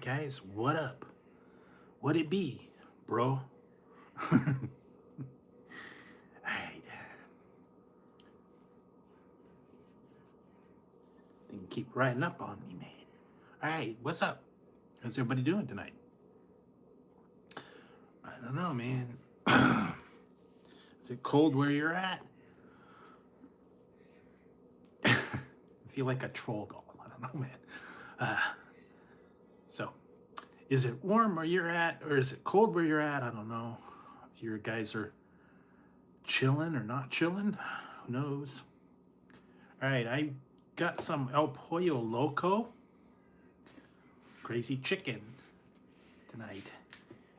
guys, what up? What it be, bro? Alright. Didn't keep riding up on me, man. Alright, what's up? How's everybody doing tonight? I don't know, man. Is it cold where you're at? I feel like a troll doll. I don't know, man. So, is it warm where you're at, or is it cold where you're at? I don't know. If you guys are chilling or not chilling, who knows? All right, I got some El Pollo Loco crazy chicken tonight.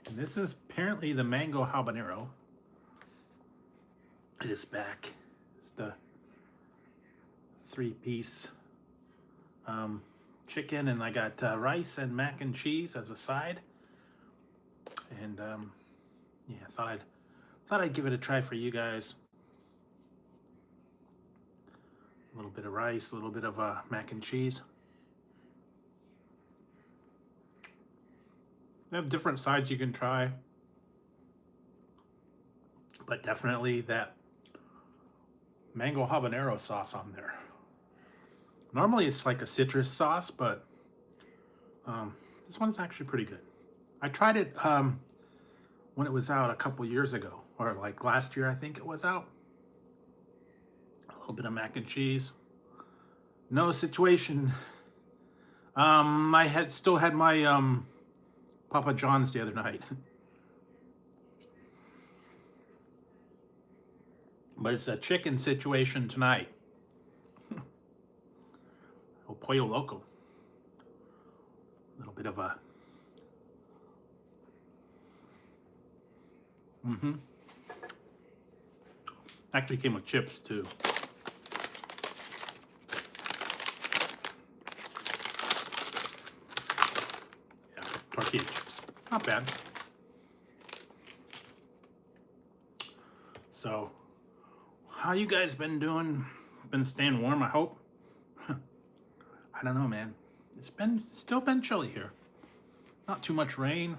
And this is apparently the mango habanero. It is back. It's the 3-piece chicken, and I got rice and mac and cheese as a side. And yeah, I thought I'd give it a try for you guys. A little bit of rice, a little bit of mac and cheese. They have different sides you can try, but definitely that mango habanero sauce on there. Normally it's like a citrus sauce, but this one's actually pretty good. I tried it when it was out a couple years ago, or like last year I think it was out. A little bit of mac and cheese. No situation. I still had my Papa John's the other night. But it's a chicken situation tonight. El Pollo Loco. A little bit of a... Actually came with chips too. Yeah, tortilla chips. Not bad. So, how you guys been doing? Been staying warm, I hope? I don't know, man. It's still been chilly here. Not too much rain,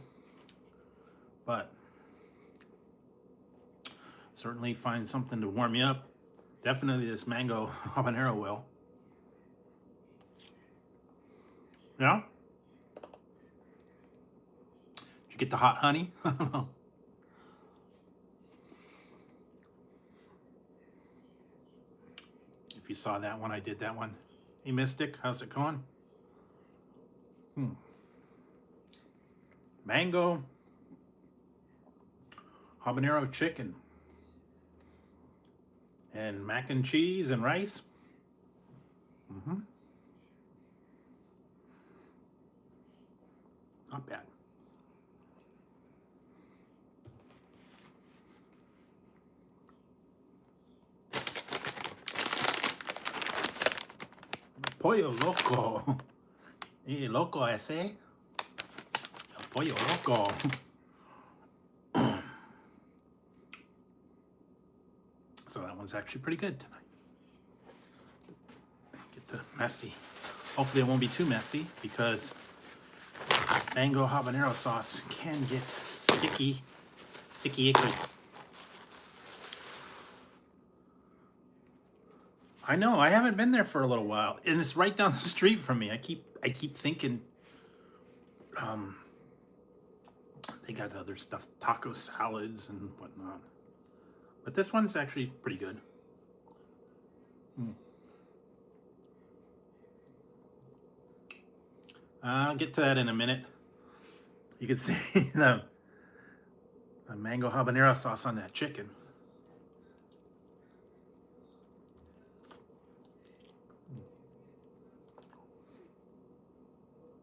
but certainly find something to warm you up. Definitely this mango habanero will. Yeah? Did you get the hot honey? I don't know. If you saw that one, I did that one. Hey, Mystic, how's it going? Mango habanero chicken and mac and cheese and rice. Not bad. Pollo Loco. Hey, loco, I say. Pollo Loco. So that one's actually pretty good tonight. Get the messy. Hopefully it won't be too messy, because mango habanero sauce can get sticky icky. I know, I haven't been there for a little while, and it's right down the street from me. I keep thinking they got other stuff, taco salads and whatnot. But this one's actually pretty good. I'll get to that in a minute. You can see the mango habanero sauce on that chicken.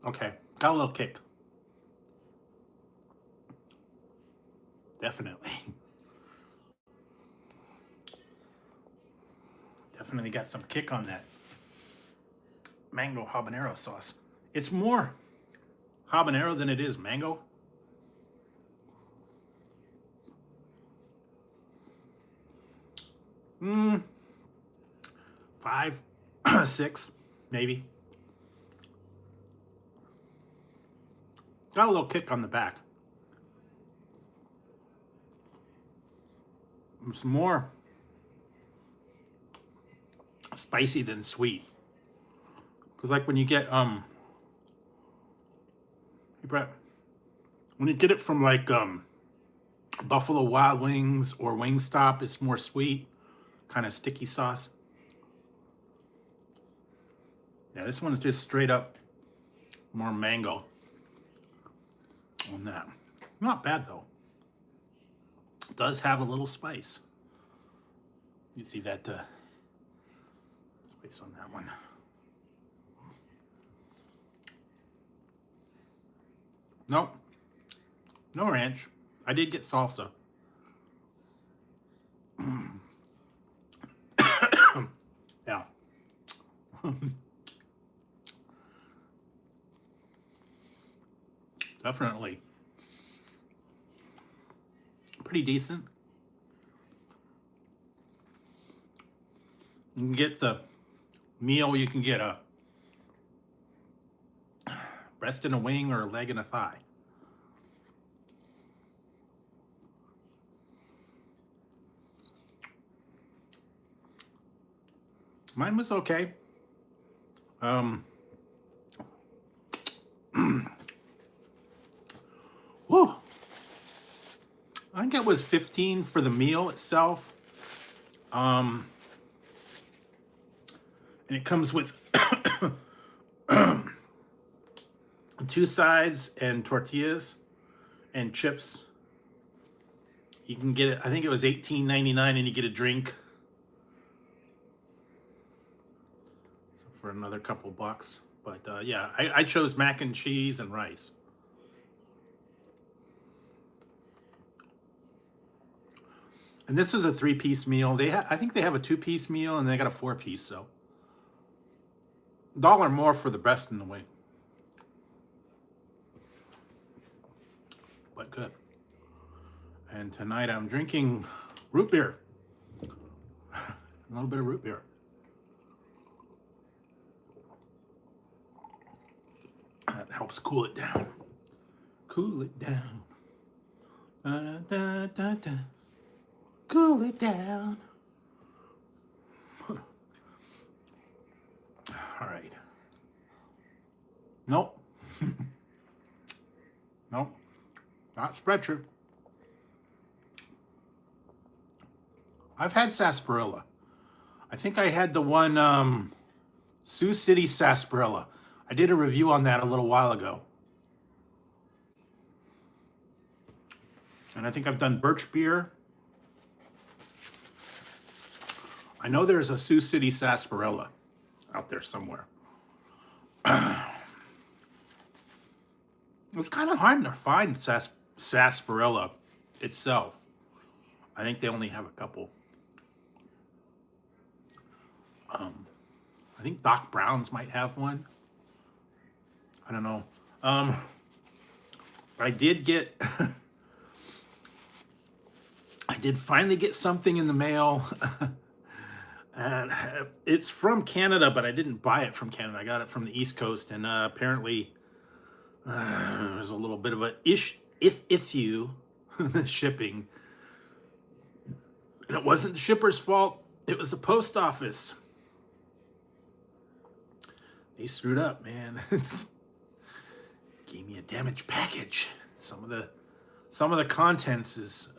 Okay, got a little kick. Definitely. Definitely got some kick on that mango habanero sauce. It's more habanero than it is mango. Five, 6, maybe. Got a little kick on the back. It's more spicy than sweet. Because like when you get hey Brett, when you get it from like Buffalo Wild Wings or Wingstop, it's more sweet, kind of sticky sauce. Yeah, this one's just straight up more mango on that. Not bad though. It does have a little spice. You see that spice on that one. Nope. No ranch. I did get salsa. Yeah. Definitely. Pretty decent. You can get the meal, you can get a breast and a wing or a leg and a thigh. Mine was okay. Whew. I think it was 15 for the meal itself. And it comes with 2 sides and tortillas and chips. You can get it, I think it was $18.99, and you get a drink. So for another couple bucks. But yeah, I chose mac and cheese and rice. And this is a 3-piece meal. I think they have a 2-piece meal and they got a 4-piece, so $1 more for the breast and the wing. But good. And tonight I'm drinking root beer. A little bit of root beer. That helps cool it down. Cool it down. Da, da, da, da, da. Cool it down. All right. Nope. Nope. Not Sprecher. I've had sarsaparilla. I think I had the one Sioux City sarsaparilla. I did a review on that a little while ago. And I think I've done birch beer. I know there's a Sioux City sarsaparilla out there somewhere. It's kind of hard to find sarsaparilla itself. I think they only have a couple. I think Doc Brown's might have one. I don't know. I did get, I did finally get something in the mail. And it's from Canada, but I didn't buy it from Canada. I got it from the East Coast, and apparently there's a little bit of a issue the shipping. And it wasn't the shipper's fault. It was the post office. They screwed up, man. Gave me a damaged package. Some of the contents is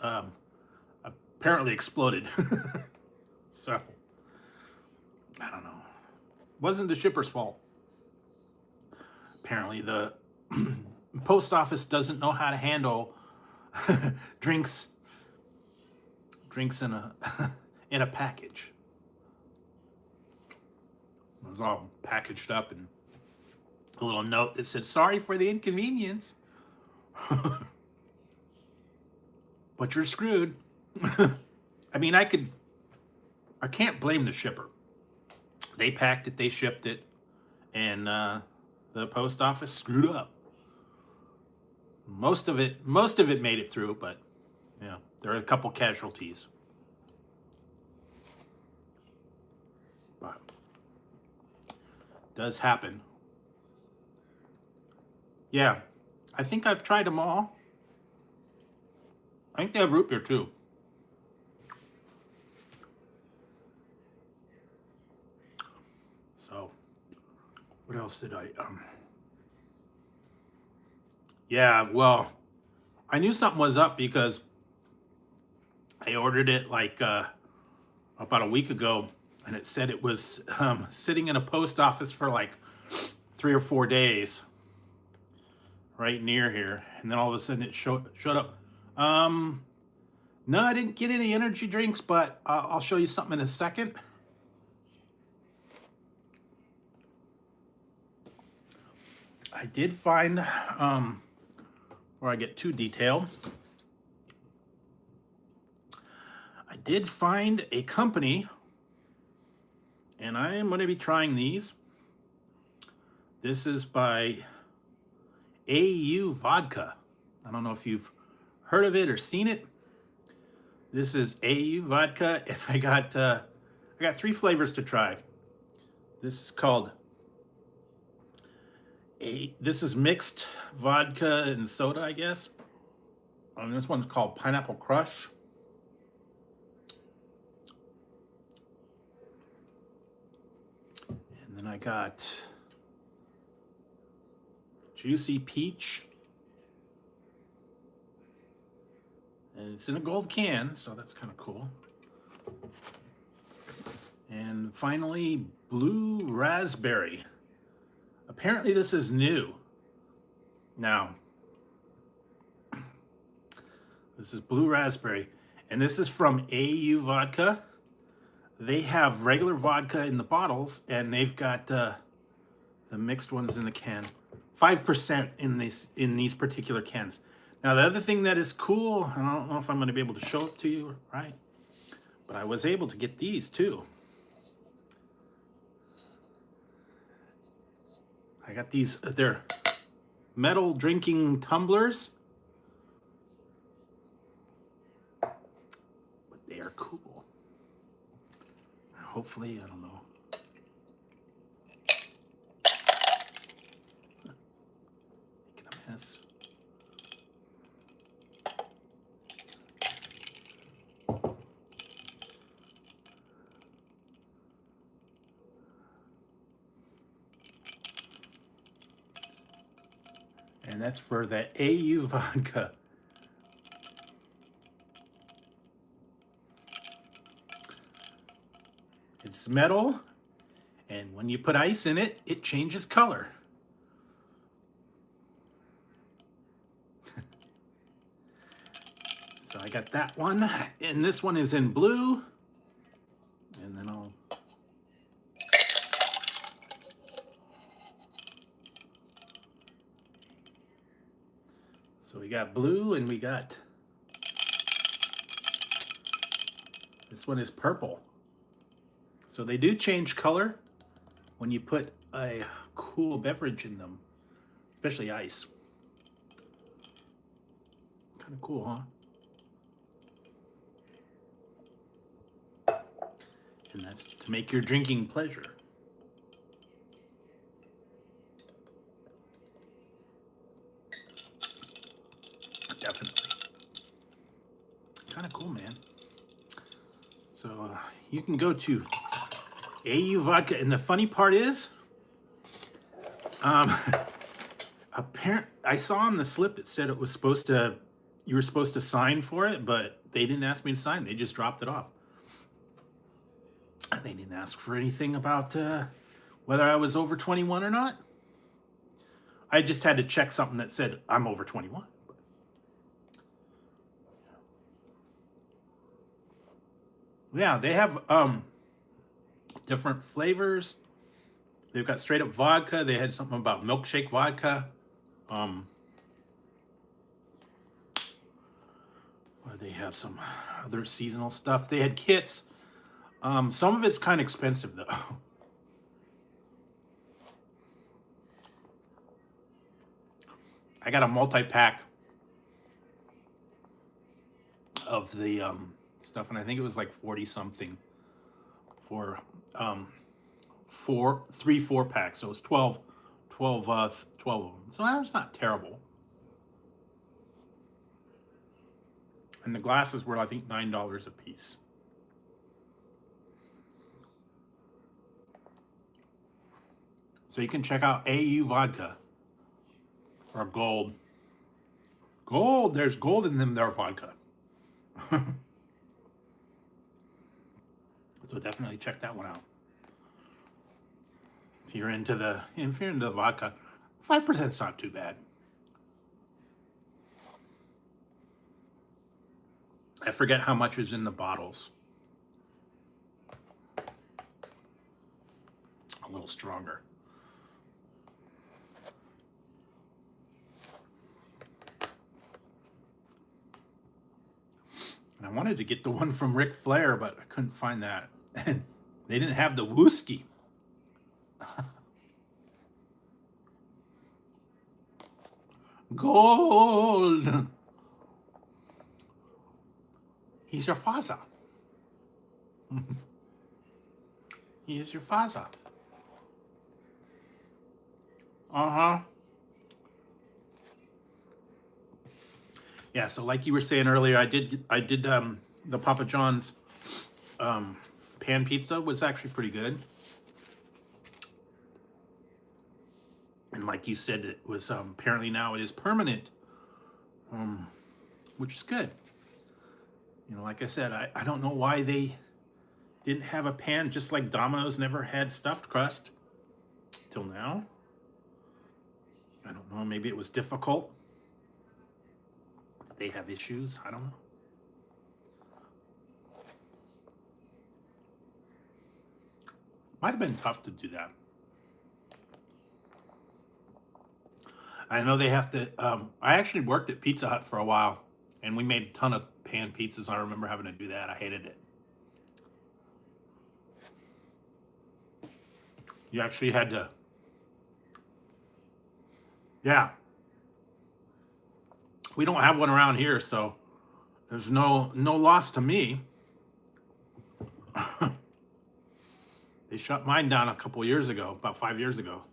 apparently exploded. So I don't know. Wasn't the shipper's fault. Apparently the post office doesn't know how to handle drinks in a in a package. It was all packaged up and a little note that said, "Sorry for the inconvenience, but you're screwed." I mean, I can't blame the shipper. They packed it, they shipped it, and the post office screwed up. Most of it made it through, but yeah, there are a couple casualties. But it does happen. Yeah, I think I've tried them all. I think they have root beer too. So, what else did I, yeah, well, I knew something was up because I ordered it like about a week ago, and it said it was sitting in a post office for like 3 or 4 days right near here, and then all of a sudden it showed up. No, I didn't get any energy drinks, but I'll show you something in a second. I did find, before I get too detailed, I did find a company, and I am going to be trying these. This is by AU Vodka. I don't know if you've heard of it or seen it. This is AU Vodka, and I got 3 flavors to try. This is called this is mixed vodka and soda, I guess. This one's called Pineapple Crush. And then I got Juicy Peach. And it's in a gold can, so that's kind of cool. And finally, Blue Raspberry. Apparently this is new. Now, this is Blue Raspberry, and this is from AU Vodka. They have regular vodka in the bottles, and they've got the mixed ones in the can. 5% in these particular cans. Now, the other thing that is cool, and I don't know if I'm going to be able to show it to you, right? But I was able to get these too. I got these, they're metal drinking tumblers. But they are cool. Hopefully, I don't know. Making a mess. And that's for the AU Vodka. It's metal, and when you put ice in it, it changes color. So I got that one, and this one is in blue. And then I'll... So we got blue, and we got... This one is purple. So they do change color when you put a cool beverage in them, especially ice. Kind of cool, huh? And that's to make your drinking pleasure. Definitely. Kind of cool, man. So you can go to AU Vodka, and the funny part is, I saw on the slip it said it was supposed to, you were supposed to sign for it, but they didn't ask me to sign. They just dropped it off. And they didn't ask for anything about whether I was over 21 or not. I just had to check something that said I'm over 21. Yeah, they have different flavors. They've got straight up vodka. They had something about milkshake vodka. They have some other seasonal stuff. They had kits. Some of it's kind of expensive though. I got a multi-pack of the stuff, and I think it was like 40 something for 4 packs. So it was 12 of them. So that's not terrible. And the glasses were, I think, $9 a piece. So you can check out AU Vodka or Gold. Gold, there's gold in them, their vodka. So definitely check that one out. If you're into the vodka, 5%'s not too bad. I forget how much is in the bottles. A little stronger. And I wanted to get the one from Ric Flair, but I couldn't find that. And they didn't have the whiskey. Gold. He's your father. He is your father. Uh-huh. Yeah, so like you were saying earlier, I did the Papa John's pan pizza was actually pretty good. And like you said, it was apparently now it is permanent, which is good. You know, like I said, I don't know why they didn't have a pan, just like Domino's never had stuffed crust till now. I don't know, maybe it was difficult. They have issues, I don't know. Might have been tough to do that. I know they have to, I actually worked at Pizza Hut for a while, and we made a ton of pan pizzas. I remember having to do that. I hated it. You actually had to, yeah. We don't have one around here, so there's no loss to me. They shut mine down a couple years ago, about 5 years ago.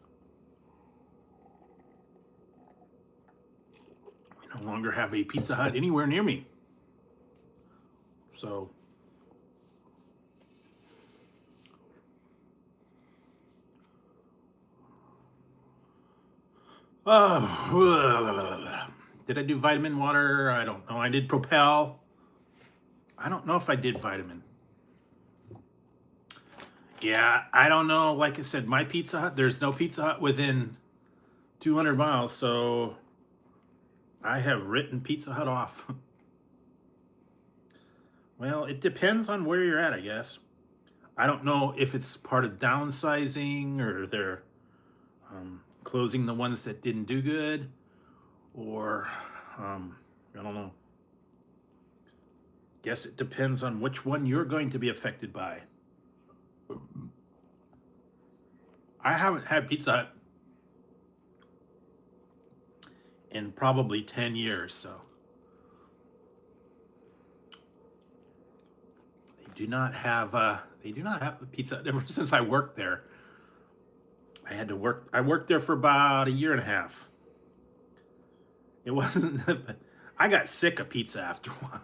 We no longer have a Pizza Hut anywhere near me. So did I do vitamin water? I don't know. I did Propel. I don't know if I did vitamin. Yeah, I don't know. Like I said, my Pizza Hut, there's no Pizza Hut within 200 miles, so I have written Pizza Hut off. Well, it depends on where you're at, I guess. I don't know if it's part of downsizing or they're closing the ones that didn't do good, or I don't know. Guess it depends on which one you're going to be affected by. I haven't had Pizza Hut in probably 10 years, so they do not have a Pizza Hut ever since I worked there. I worked there for about a year and a half. It wasn't, I got sick of pizza after a while.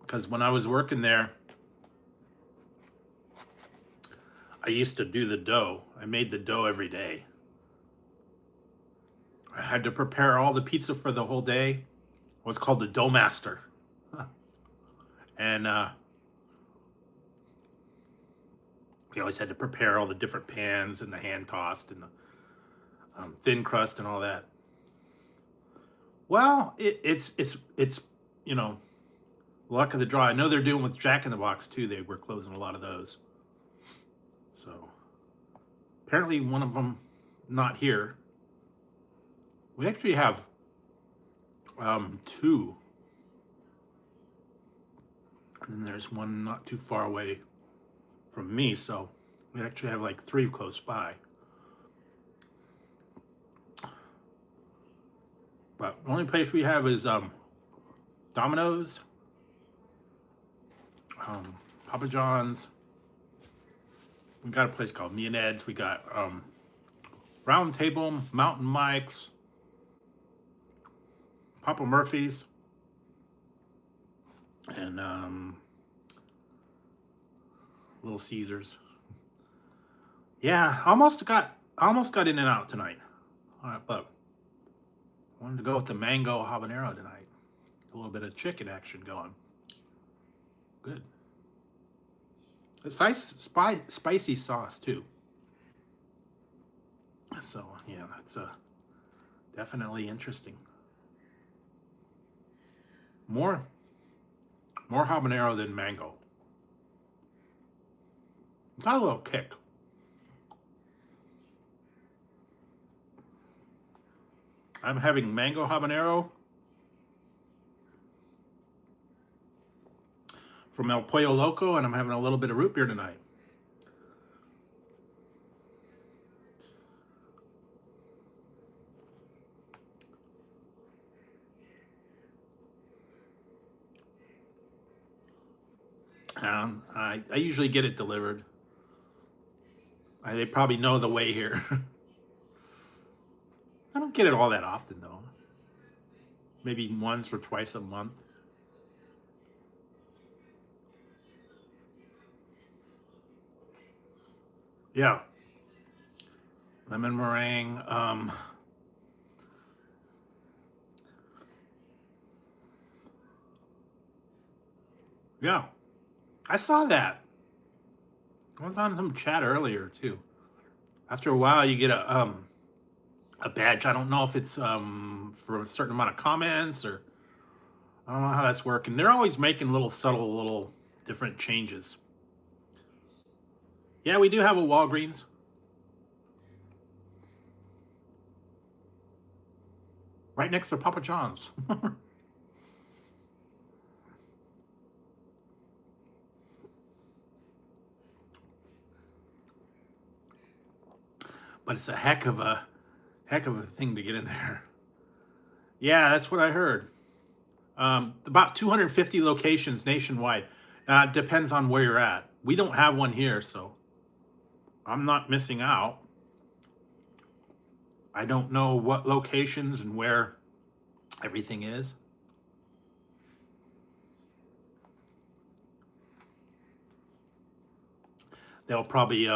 Because when I was working there, I used to do the dough. I made the dough every day. I had to prepare all the pizza for the whole day. What's called the dough master. And we always had to prepare all the different pans and the hand tossed and the thin crust and all that. Well, it's you know, luck of the draw. I know they're doing with Jack in the Box too. They were closing a lot of those. So apparently one of them not here. We actually have two. And then there's one not too far away from me, so we actually have like 3 close by. But the only place we have is Domino's, Papa John's. We got a place called Me and Ed's. We got Round Table, Mountain Mike's, Papa Murphy's, and Little Caesars. Yeah, almost got in and out tonight. All right, but I wanted to go with the mango habanero tonight. A little bit of chicken action going. Good. It's nice, spicy sauce too. So yeah, it's definitely interesting. More habanero than mango. Got a little kick. I'm having mango habanero from El Pollo Loco, and I'm having a little bit of root beer tonight. I usually get it delivered. They probably know the way here. I don't get it all that often though. Maybe once or twice a month. Yeah. Lemon meringue. Yeah. I saw that. I was on some chat earlier too. After a while, you get a badge. I don't know if it's for a certain amount of comments, or I don't know how that's working. They're always making little subtle, little different changes. Yeah, we do have a Walgreens. Right next to Papa John's. But it's a heck of a thing to get in there. Yeah, that's what I heard. About 250 locations nationwide. It depends on where you're at. We don't have one here, so I'm not missing out. I don't know what locations and where everything is. They'll probably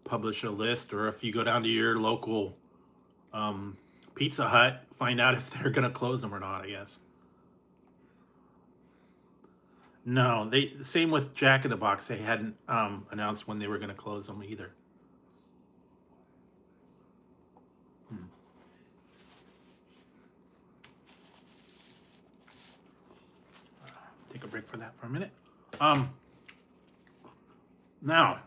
publish a list, or if you go down to your local Pizza Hut, find out if they're going to close them or not, I guess. No, same with Jack in the Box. They hadn't announced when they were going to close them either. Take a break for that for a minute. Now,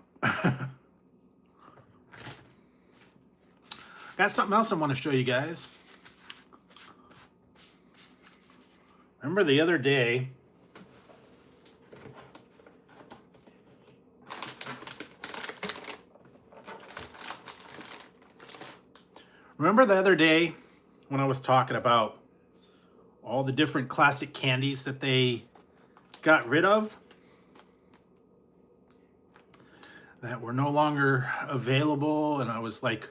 got something else I want to show you guys. Remember the other day, when I was talking about all the different classic candies that they got rid of, that were no longer available, and I was like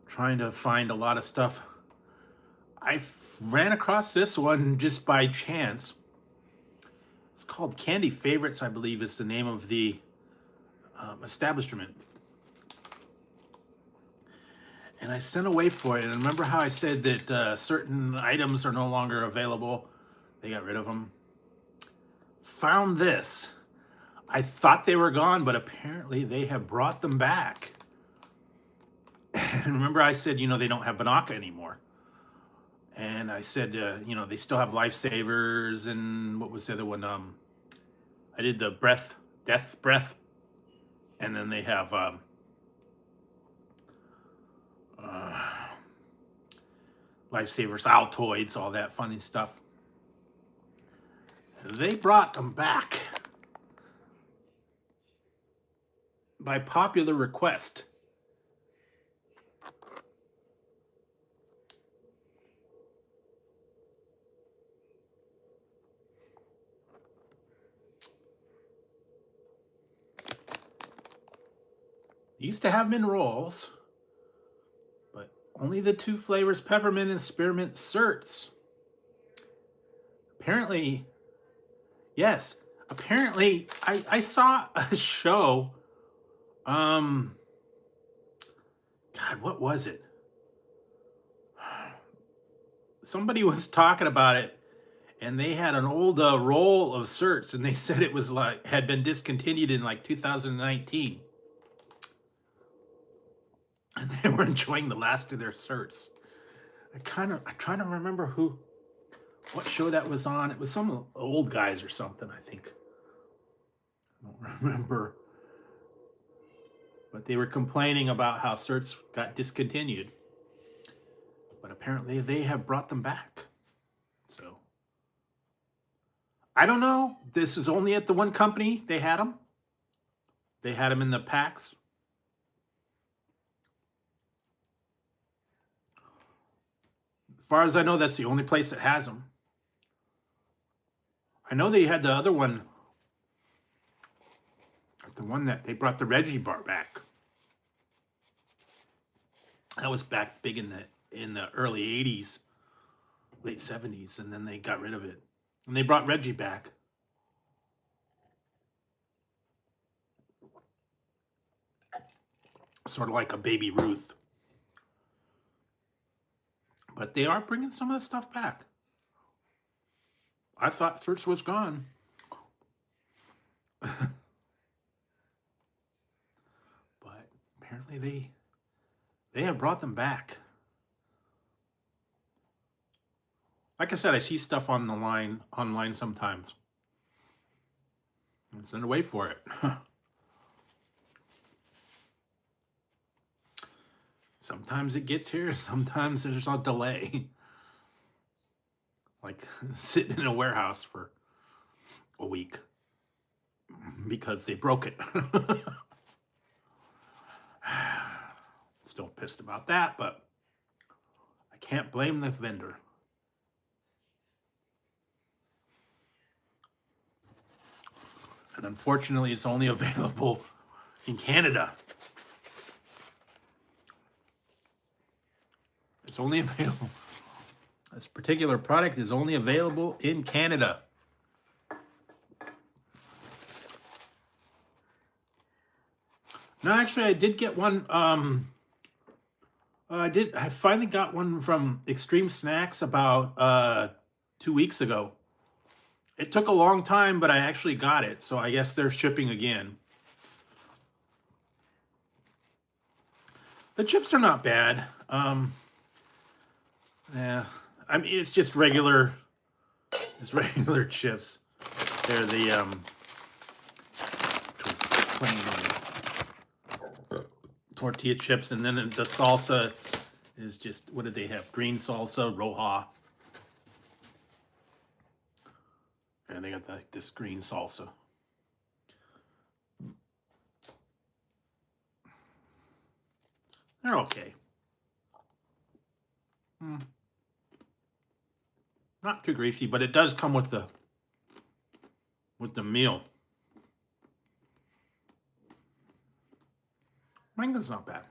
trying to find a lot of stuff. I ran across this one just by chance. It's called Candy Favorites, I believe is the name of the establishment. And I sent away for it. And remember how I said that certain items are no longer available? They got rid of them. Found this. I thought they were gone, but apparently they have brought them back. And remember I said, they don't have Banaka anymore. And I said, they still have Lifesavers, and what was the other one? I did the Death Breath. And then they have Lifesavers, Altoids, all that funny stuff. They brought them back by popular request. Used to have them in rolls, but Only the 2 flavors, peppermint and spearmint certs. Apparently, yes. Apparently, I saw a show. God, what was it? Somebody was talking about it, and they had an old roll of certs, and they said it was like had been discontinued in like 2019, and they were enjoying the last of their certs. I'm trying to remember what show that was on. It was some old guys or something, I think. I don't remember. But they were complaining about how certs got discontinued. But apparently they have brought them back. So I don't know. This is only at the one company they had them. They had them in the packs. As far as I know, that's the only place that has them. I know they had the other one. The one that they brought the Reggie bar back. That was back big in the early 80s, late 70s, and then they got rid of it. And they brought Reggie back. Sort of like a Baby Ruth. But they are bringing some of the stuff back. I thought certs was gone. But apparently they have brought them back. Like I said, I see stuff on the online sometimes. And send away for it. Sometimes it gets here, sometimes there's a delay. Like sitting in a warehouse for a week because they broke it. Still pissed about that, but I can't blame the vendor. And unfortunately, it's only available in Canada. It's only available. This particular product is only available in Canada. No, actually, I did get one. I finally got one from Extreme Snacks about 2 weeks ago. It took a long time, but I actually got it. So I guess they're shipping again. The chips are not bad. Yeah, I mean it's just regular chips. They're the plain tortilla chips, and then the salsa is just, what did they have? Green salsa, roja, and they got this green salsa. They're okay. Not too greasy, but it does come with the meal. Mango's not bad.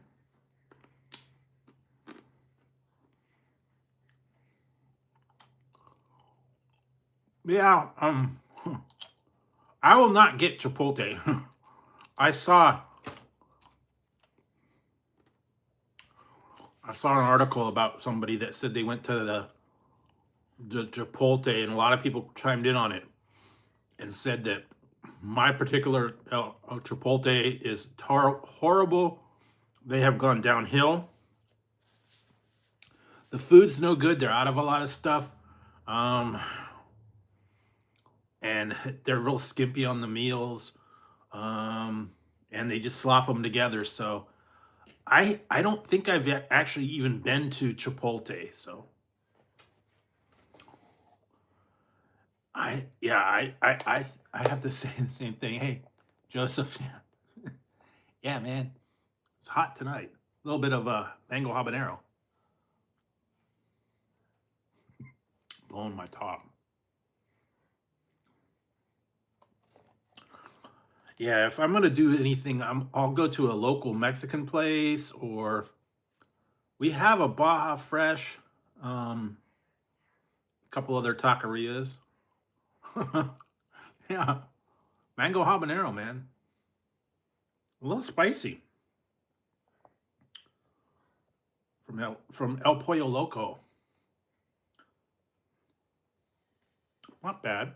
Yeah, I will not get Chipotle. I saw an article about somebody that said they went to the Chipotle, and a lot of people chimed in on it and said that my particular Chipotle is horrible. They have gone downhill. The food's no good. They're out of a lot of stuff. And they're real skimpy on the meals. And they just slop them together. So I don't think I've actually even been to Chipotle. So I have to say the same thing. Hey, Joseph, yeah, man, it's hot tonight. A little bit of mango habanero. Blowing my top. Yeah, if I'm gonna do anything, I'll go to a local Mexican place or We have a Baja Fresh, a couple other taquerias. Yeah, mango habanero, man. A little spicy from El Pollo Loco. Not bad.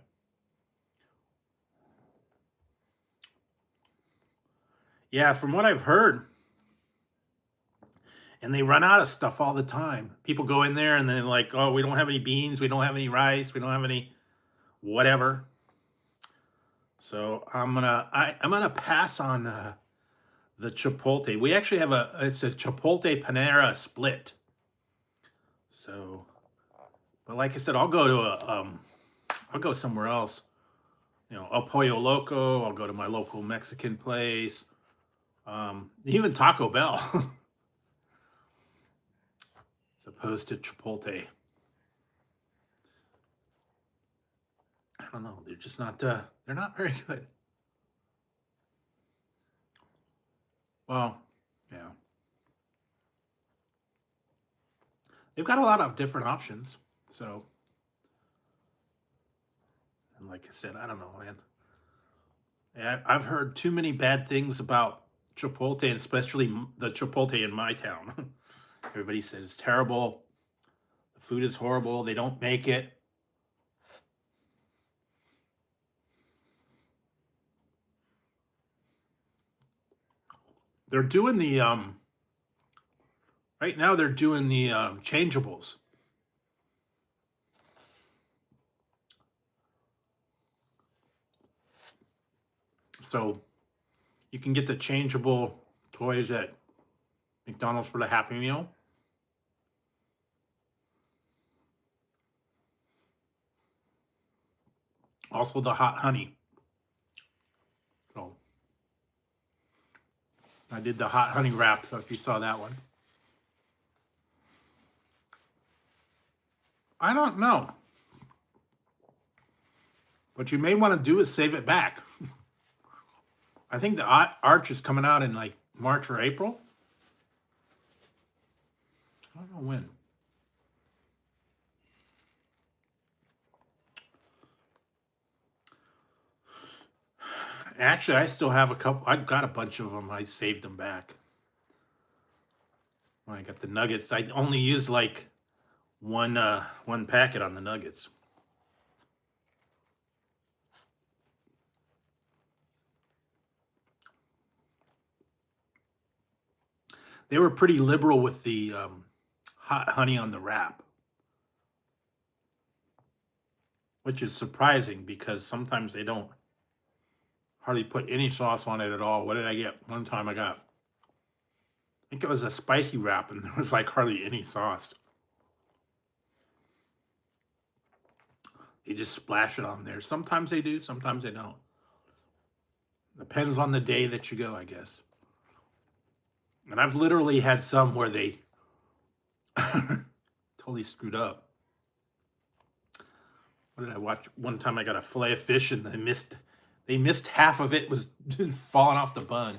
Yeah, from what I've heard, and they run out of stuff all the time. People go in there and they're like, "Oh, we don't have any beans, we don't have any rice, we don't have any whatever." So I'm gonna pass on the chipotle. We actually have it's a chipotle panera split. So, but like I said, I'll go somewhere else. You know, El Pollo Loco. I'll go to my local Mexican place. Even Taco Bell, as opposed to Chipotle. I don't know. They're just not. They're not very good. Well, yeah. They've got a lot of different options. So, and like I said, I don't know, man. I've heard too many bad things about Chipotle, and especially the Chipotle in my town. Everybody says it's terrible. The food is horrible. They don't make it. They're doing the right now. They're doing the changeables. So you can get the changeable toys at McDonald's for the Happy Meal. Also the hot honey. So I did the hot honey wrap. So if you saw that one, I don't know. What you may want to do is save it back. I think the arch is coming out in like March or April. I don't know when. Actually, I still have a couple. I've got a bunch of them. I saved them back. When I got the nuggets, I only used like one packet on the nuggets. They were pretty liberal with the hot honey on the wrap, which is surprising because sometimes they don't hardly put any sauce on it at all. What did I get? One time I think it was a spicy wrap, and there was like hardly any sauce. They just splash it on there. Sometimes they do, sometimes they don't. Depends on the day that you go, I guess. And I've literally had some where they totally screwed up. What did I watch? One time I got a fillet of fish and they missed half of it was falling off the bun.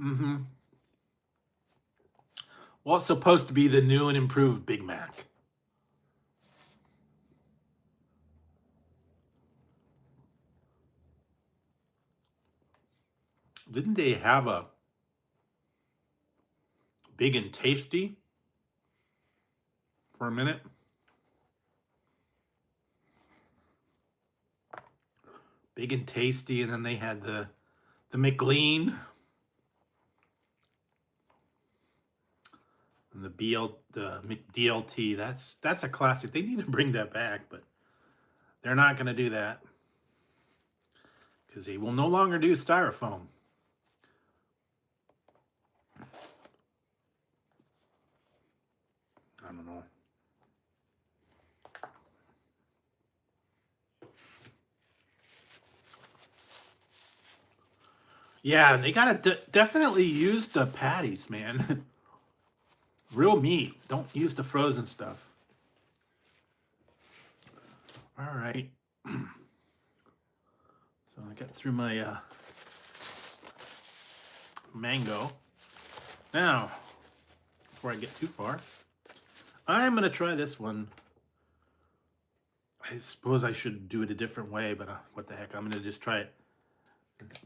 Mm-hmm. Well, it's supposed to be the new and improved Big Mac. Didn't they have a Big and Tasty for a minute? Big and Tasty, and then they had the McLean and the McDLT. That's a classic. They need to bring that back, but they're not going to do that because they will no longer do styrofoam. I don't know. Yeah, they gotta definitely use the patties, man. Real meat. Don't use the frozen stuff. All right. So I got through my mango. Now, before I get too far, I'm going to try this one. I suppose I should do it a different way, but what the heck, I'm going to just try it.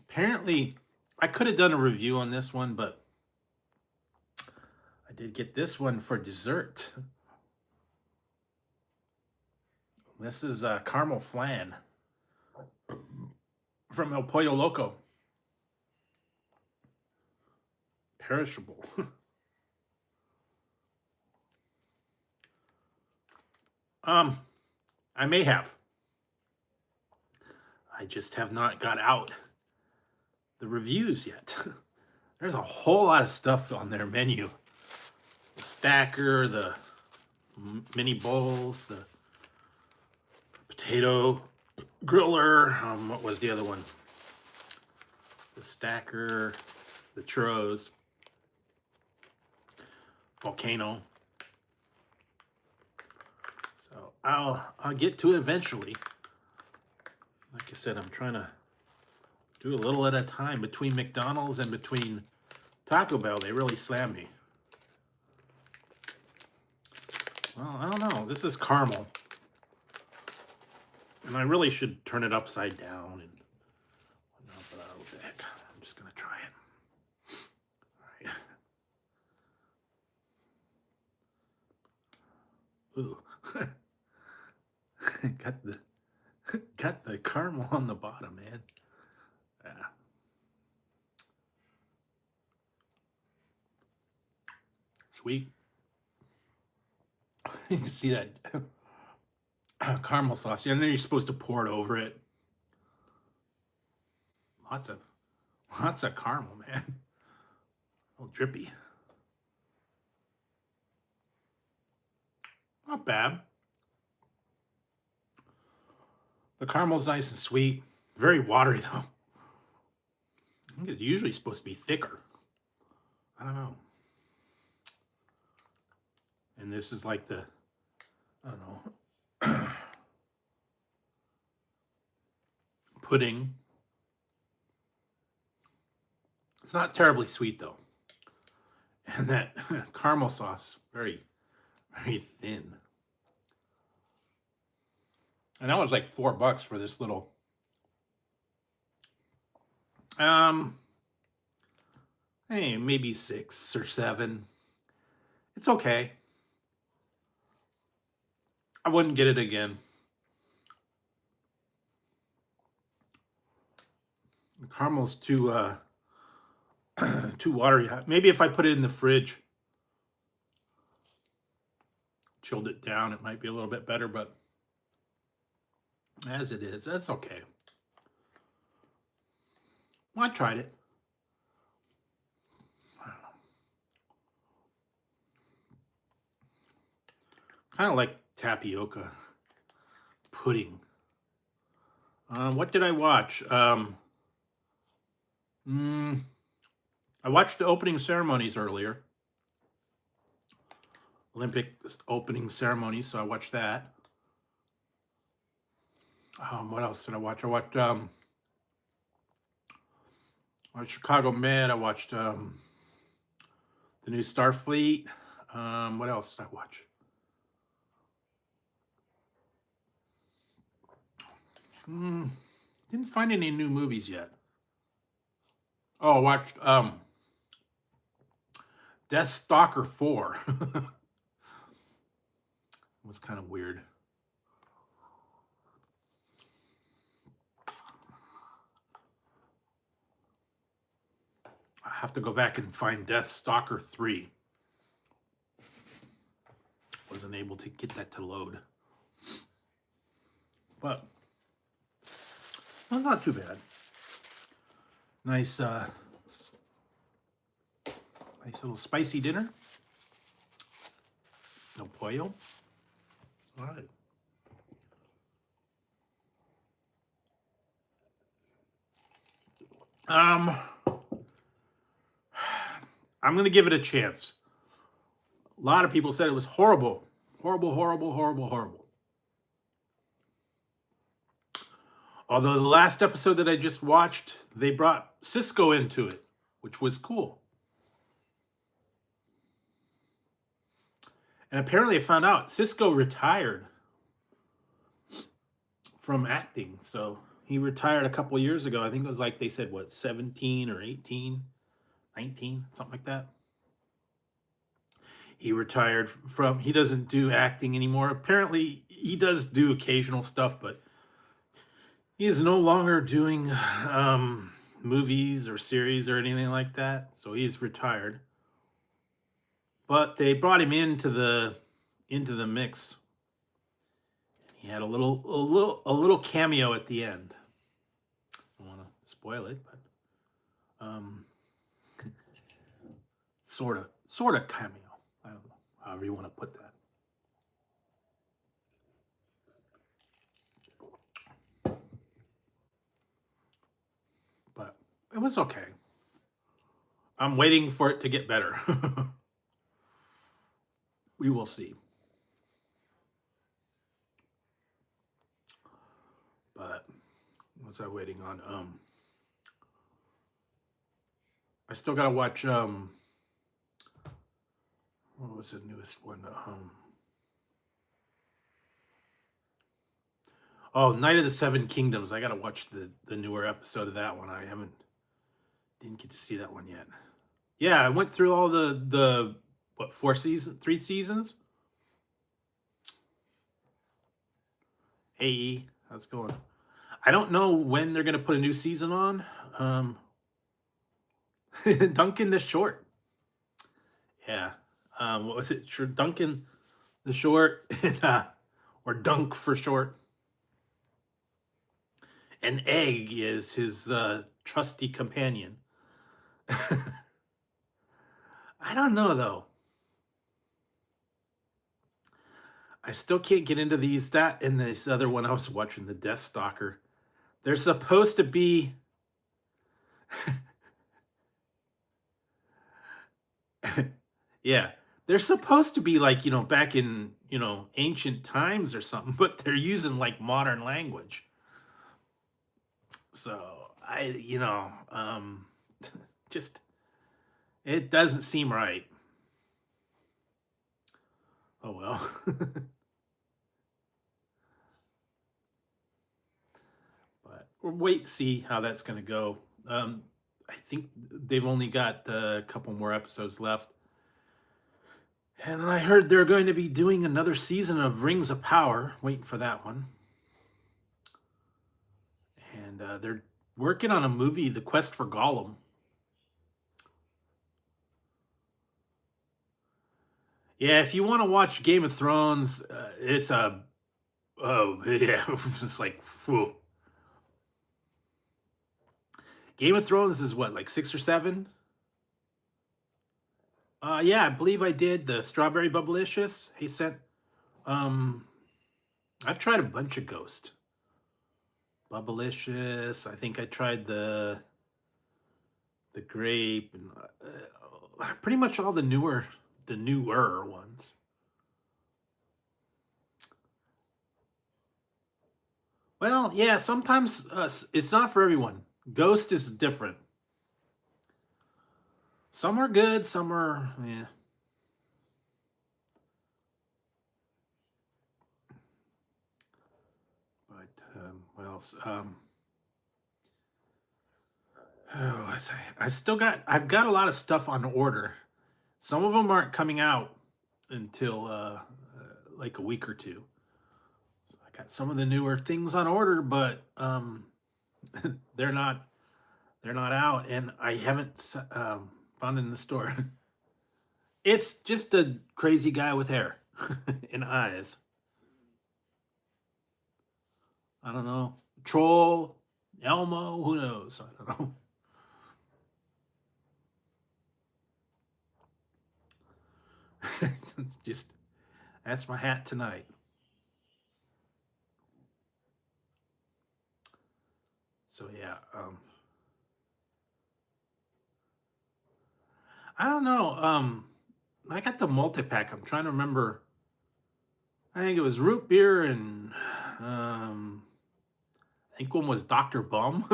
Apparently, I could have done a review on this one, but I did get this one for dessert. This is caramel flan from El Pollo Loco. Perishable. I may have. I just have not got out the reviews yet. There's a whole lot of stuff on their menu. The stacker, the mini bowls, the potato griller. What was the other one? The stacker, the churros, volcano. So I'll get to it eventually. Like I said, I'm trying to do a little at a time. Between McDonald's and between Taco Bell, they really slam me. Well, I don't know. This is caramel. And I really should turn it upside down and whatnot, but what the heck. I'm just going to try it. All right. Ooh. Got the caramel on the bottom, man. Yeah. Sweet. You can see that caramel sauce. And then you're supposed to pour it over it. Lots of caramel, man. A little drippy. Not bad. The caramel's nice and sweet. Very watery, though. I think it's usually supposed to be thicker. I don't know. And this is like the, I don't know, pudding. It's not terribly sweet, though. And that caramel sauce, very, very thin. And that was like $4 for this little. Hey, maybe 6 or 7. It's okay. I wouldn't get it again. The caramel's too too watery. Maybe if I put it in the fridge, chilled it down, it might be a little bit better, but as it is, that's okay. Well, I tried it. I don't know. Kind of like tapioca pudding. What did I watch? I watched the opening ceremonies earlier. Olympic opening ceremonies, so I watched that. What else did I watch? I watched Chicago Med. I watched the new Starfleet. What else did I watch? Didn't find any new movies yet. Oh, I watched Death Stalker 4. It was kind of weird. I have to go back and find Death Stalker 3. Wasn't able to get that to load. But well, not too bad. Nice nice little spicy dinner. No pollo. All right. I'm going to give it a chance. A lot of people said it was horrible. Horrible, horrible, horrible, horrible. Although the last episode that I just watched, they brought Cisco into it, which was cool. And apparently I found out Cisco retired from acting. So he retired a couple years ago. I think it was like they said, what, 17 or 18, 19, something like that. He retired from, he doesn't do acting anymore. Apparently he does do occasional stuff, but he is no longer doing movies or series or anything like that. So he's retired. But they brought him into the mix. He had a little cameo at the end. I don't want to spoil it, but sort of cameo. I don't know, however you want to put that. But it was okay. I'm waiting for it to get better. We will see. But what's I waiting on? I still gotta watch what was the newest one? Oh, Night of the Seven Kingdoms. I gotta watch the newer episode of that one. I didn't get to see that one yet. Yeah, I went through all the what, 3 seasons? AE, how's it going? I don't know when they're gonna put a new season on. Duncan the Short. Yeah. What was it? Sure, Duncan the Short, and, or Dunk for short. And Egg is his trusty companion. I don't know though. I still can't get into these. That and this other one I was watching, the Death Stalker. They're supposed to be. Yeah, they're supposed to be like, back in, ancient times or something, but they're using like modern language. So just, it doesn't seem right. Oh well. But we'll wait to see how that's going to go. I think they've only got a couple more episodes left. And I heard they're going to be doing another season of Rings of Power. Waiting for that one. And they're working on a movie, The Quest for Gollum. Yeah, if you want to watch Game of Thrones, it's a... Oh, yeah, it's like... Whew. Game of Thrones is what, like 6 or 7? Yeah, I believe I did the Strawberry Bubblicious. He sent... I've tried a bunch of Ghost. Bubblicious. I think I tried the grape, and pretty much all the newer ones. Well, yeah, sometimes it's not for everyone. Ghost is different. Some are good, some are, yeah. But what else? Oh, I've got a lot of stuff on order. Some of them aren't coming out until like a week or two. So I got some of the newer things on order, but they're not out, and I haven't found in the store. It's just a crazy guy with hair and eyes. I don't know. Troll, Elmo, who knows? I don't know. It's just, that's my hat tonight. So yeah, I don't know. I got the multi-pack. I'm trying to remember. I think it was root beer and I think one was Dr. Bum.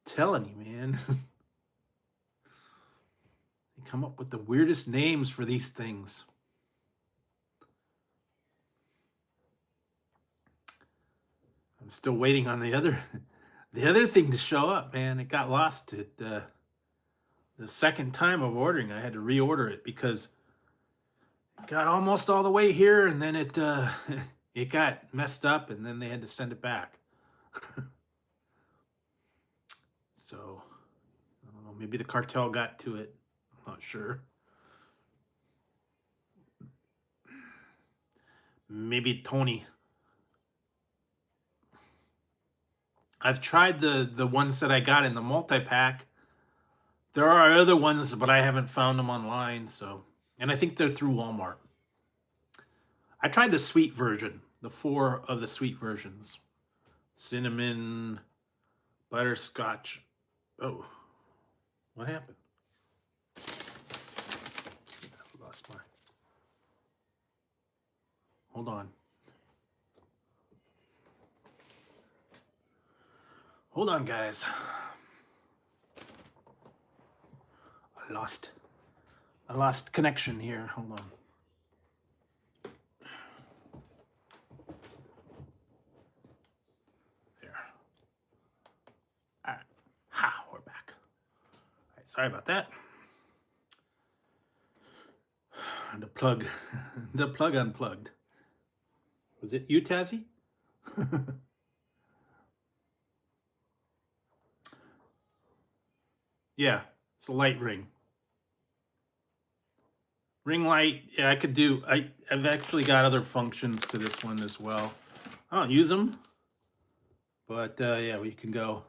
Telling you, man. They come up with the weirdest names for these things. I'm still waiting on the other thing to show up, man. It got lost at the second time of ordering. I had to reorder it because it got almost all the way here, and then it it got messed up, and then they had to send it back. So I don't know. Maybe the cartel got to it. I'm not sure. Maybe Tony. I've tried the ones that I got in the multi-pack. There are other ones, but I haven't found them online. So, and I think they're through Walmart. I tried the sweet version, the 4 of the sweet versions: cinnamon, butterscotch. Oh, what happened? I lost my. Hold on. Hold on, guys. I lost connection here. Hold on. There. All right. Ha, we're back. All right, sorry about that. The plug unplugged. Was it you, Tazzy? Yeah, it's a light ring. Ring light, yeah, I could do, I've actually got other functions to this one as well. I don't use them, but yeah, we can go.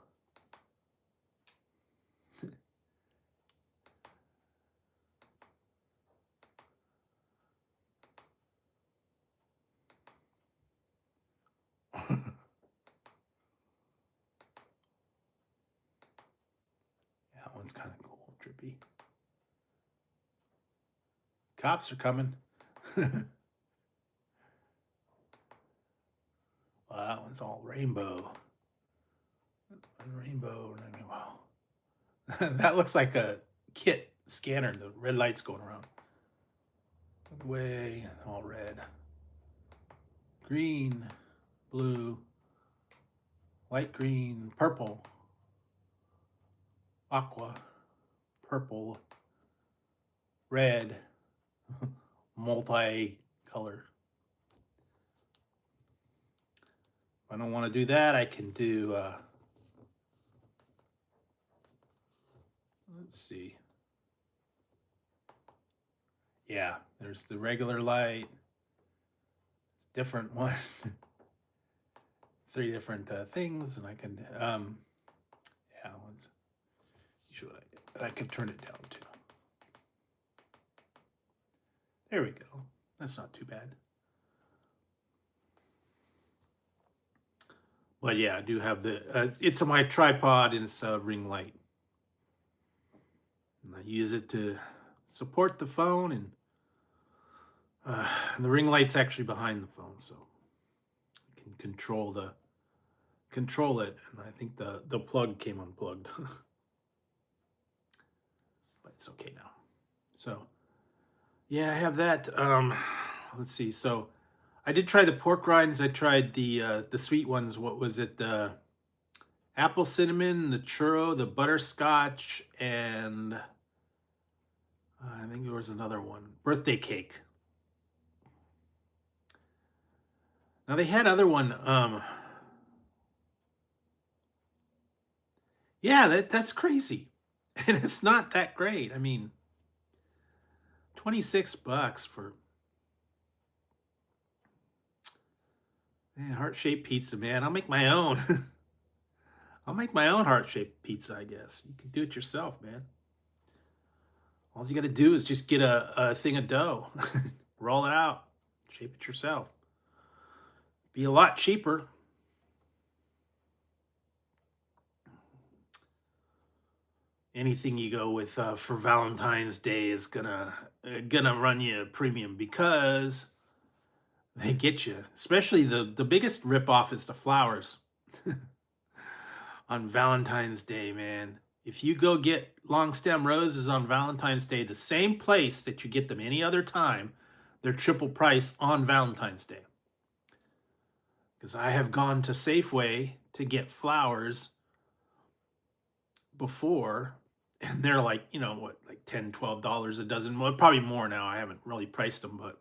That one's kind of cool, trippy. Cops are coming. Well, that one's all rainbow. Rainbow. Wow. That looks like a kit scanner. The red light's going around. Way all red. Green, blue, light green, purple, aqua, purple, red, multi-color. If I don't want to do that, I can do, let's see. Yeah, there's the regular light. It's different one. 3 different things, and I can, yeah, let's see what I can turn it down to. There we go. That's not too bad. But yeah, I do have the, it's on my tripod, and it's a ring light. And I use it to support the phone, and the ring light's actually behind the phone, so I can control it. And I think the plug came unplugged. But it's okay now. So yeah, I have that. Let's see. So I did try the pork rinds. I tried the sweet ones. What was it? The apple cinnamon, the churro, the butterscotch, and I think there was another one. Birthday cake. Now they had other one. Yeah, that's crazy, and it's not that great. I mean, $26 for heart-shaped pizza, man. I'll make my own. I'll make my own heart-shaped pizza, I guess. You can do it yourself, man. All you got to do is just get a thing of dough, roll it out, shape it yourself. Be a lot cheaper. anything you go with for Valentine's Day is gonna run you a premium because they get you. Especially the biggest ripoff is the flowers on Valentine's Day, man. If you go get long stem roses on Valentine's Day, the same place that you get them any other time, they're triple price on Valentine's Day. Because I have gone to Safeway to get flowers before, and they're like, you know, what, like $10, $12 a dozen. Well, probably more now. I haven't really priced them, but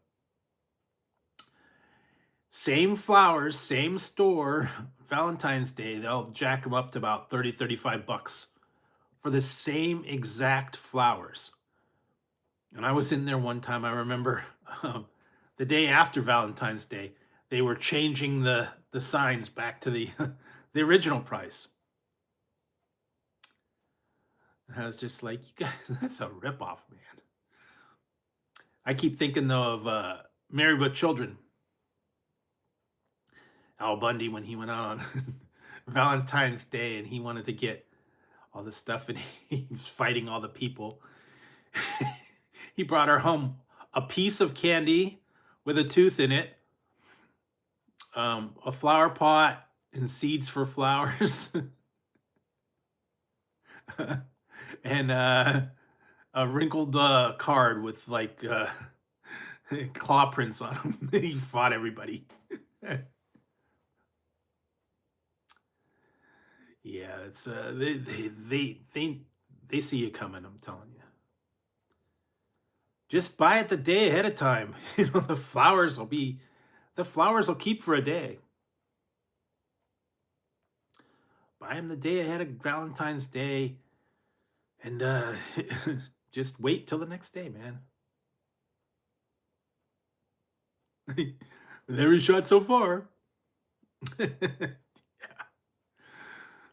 same flowers, same store, Valentine's Day, they'll jack them up to about 30, 35 bucks for the same exact flowers. And I was in there one time, I remember the day after Valentine's Day, they were changing the signs back to the the original price. And I was just like, you guys, that's a ripoff, man. I keep thinking though of Married with Children. Al Bundy, when he went out on Valentine's Day and he wanted to get all this stuff and he was fighting all the people. He brought her home a piece of candy with a tooth in it, a flower pot and seeds for flowers, and a wrinkled card with like claw prints on them. He fought everybody. Yeah, it's they see you coming. I'm telling you. Just buy it the day ahead of time. You know, the flowers will keep for a day. Buy them the day ahead of Valentine's Day, and just wait till the next day, man. Every shot so far. Yeah,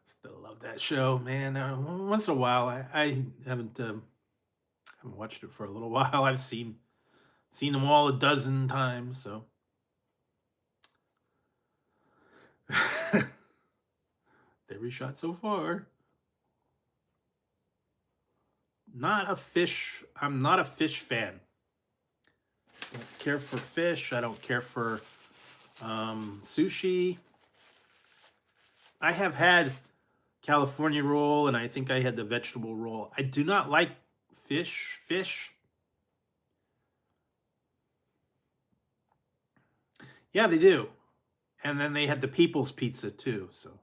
still love that show, man. Once in a while, I haven't watched it for a little while. I've seen them all a dozen times, so. Every shot so far. I'm not a fish fan. I don't care for fish. I don't care for sushi. I have had California roll, and I think I had the vegetable roll. I do not like fish. Yeah, they do. And then they had the People's Pizza too, so.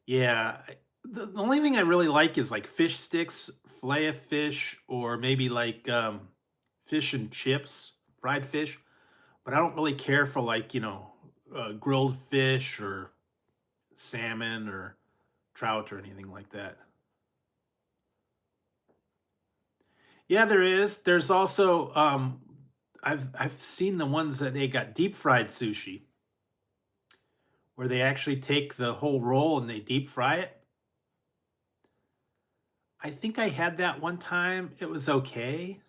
Yeah, the only thing I really like is like fish sticks, fillet of fish, or maybe like fish and chips, fried fish. But I don't really care for like, you know, grilled fish or salmon or trout or anything like that. Yeah, there is. There's also I've seen the ones that they got deep fried sushi, where they actually take the whole roll and they deep fry it. I think I had that one time. It was okay.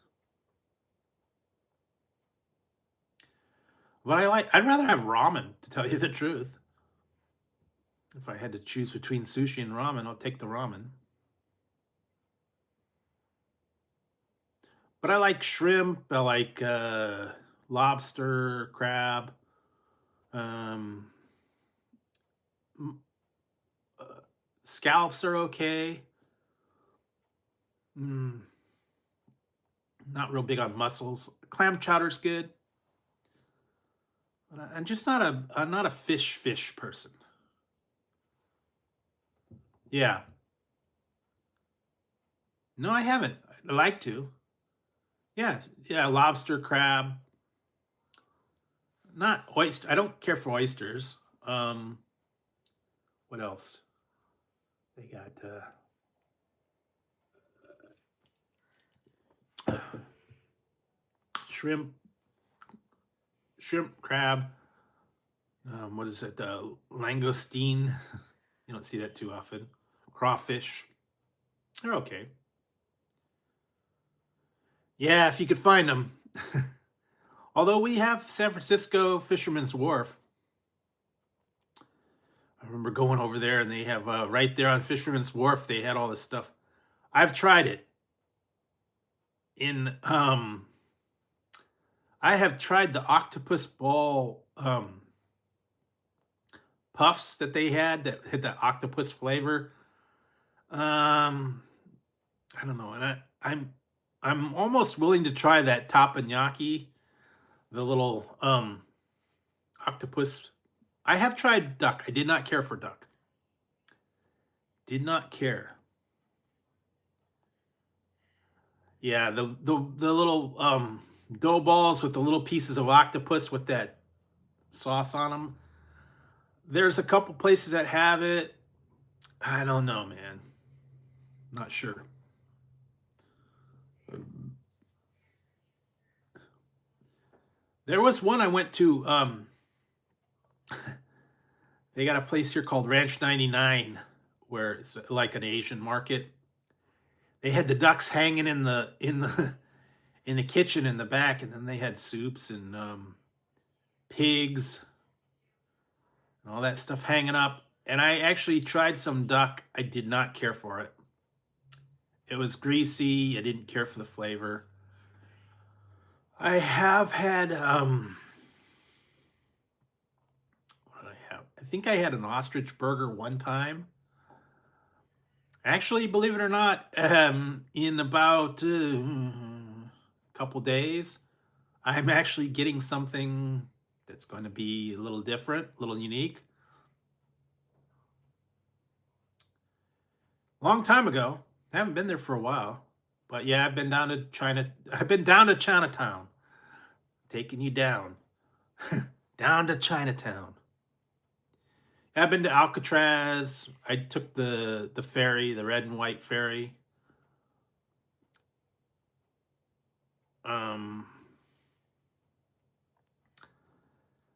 But I'd rather have ramen, to tell you the truth. If I had to choose between sushi and ramen, I'll take the ramen. But I like shrimp, I like lobster, crab, um, scallops are okay. Mm, not real big on mussels. Clam chowder's good. But I'm just I'm not a fish person. Yeah. No, I haven't. I'd like to. Yeah, yeah, lobster, crab. Not oyster. I don't care for oysters. What else? They got shrimp, crab. What is it? Langoustine. You don't see that too often. Crawfish. They're okay. Yeah, if you could find them. Although we have San Francisco Fisherman's Wharf. remember going over there, and they have right there on Fisherman's Wharf. They had all this stuff. I've tried it. In I have tried the octopus ball puffs that they had that had the octopus flavor. Um, I don't know, and I'm almost willing to try that tapenaki, the little octopus. I have tried duck. I did not care for duck. Did not care. Yeah, the little dough balls with the little pieces of octopus with that sauce on them. There's a couple places that have it. I don't know, man. Not sure. There was one I went to. They got a place here called Ranch 99, where it's like an Asian market. They had the ducks hanging in the in the kitchen in the back, and then they had soups and pigs and all that stuff hanging up. And I actually tried some duck. I did not care for it. It was greasy. I didn't care for the flavor. I have had what did I have? I think I had an ostrich burger one time. Actually, believe it or not, in about a couple days, I'm actually getting something that's going to be a little different, a little unique. Long time ago. Haven't been there for a while. But yeah, I've been down to China. I've been down to Chinatown. Taking you down. Down to Chinatown. I've been to Alcatraz. I took the ferry, the red and white ferry. Um,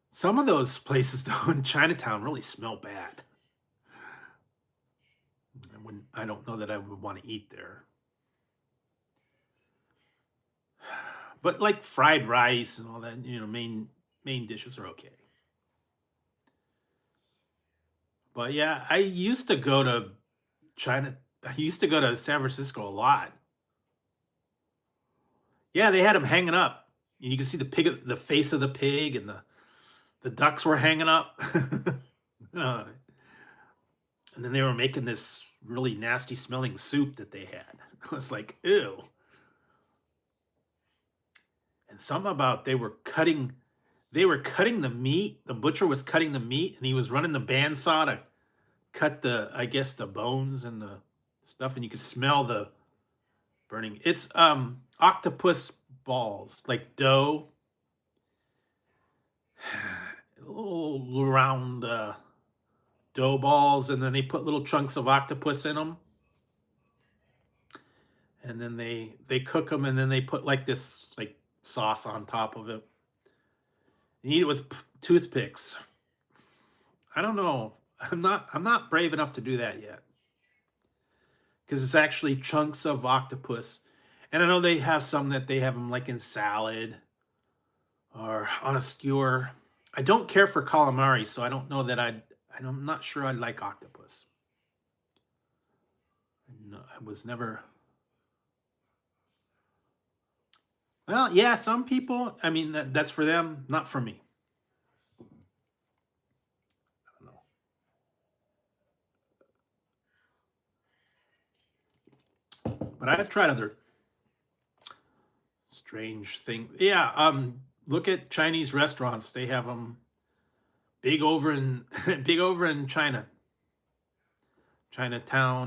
some of those places though in Chinatown really smell bad. I don't know that I would want to eat there. But like fried rice and all that, main dishes are okay. But yeah, I used to go to China. I used to go to San Francisco a lot. Yeah, they had them hanging up. And you can see the pig, the face of the pig, and the ducks were hanging up. Uh, and then they were making this really nasty smelling soup that they had. I was like, ew. And something about they were cutting the meat. The butcher was cutting the meat, and he was running the bandsaw to cut I guess the bones and the stuff, and you could smell the burning. It's octopus balls, like dough, little round dough balls, and then they put little chunks of octopus in them, and then they cook them, and then they put like this like sauce on top of it. You eat it with toothpicks. I don't know. I'm not brave enough to do that yet because it's actually chunks of octopus. And I know they have some that they have them like in salad or on a skewer. I don't care for calamari, so I don't know that I'm not sure I like octopus. No, I was never. Well, yeah, some people. I mean, that's for them, not for me. I don't know, but I've tried other strange things. Yeah, look at Chinese restaurants. They have them big over in big over in Chinatown,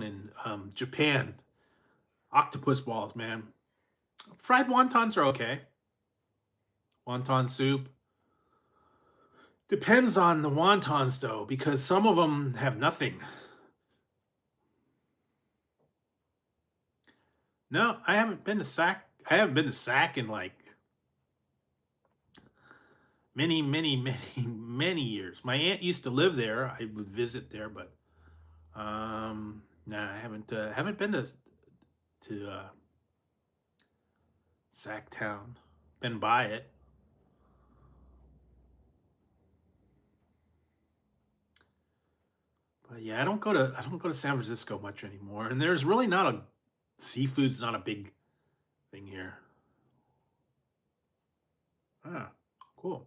and Japan. Octopus balls, man. Fried wontons are okay. Wonton soup. Depends on the wontons though, because some of them have nothing. No, I haven't been to Sac. I haven't been to Sac in like many, many, many, many years. My aunt used to live there. I would visit there, but nah, I haven't been to Sacktown. Been by it. Yeah, I don't go to San Francisco much anymore, and there's really not a seafood's not a big thing here. Ah, cool.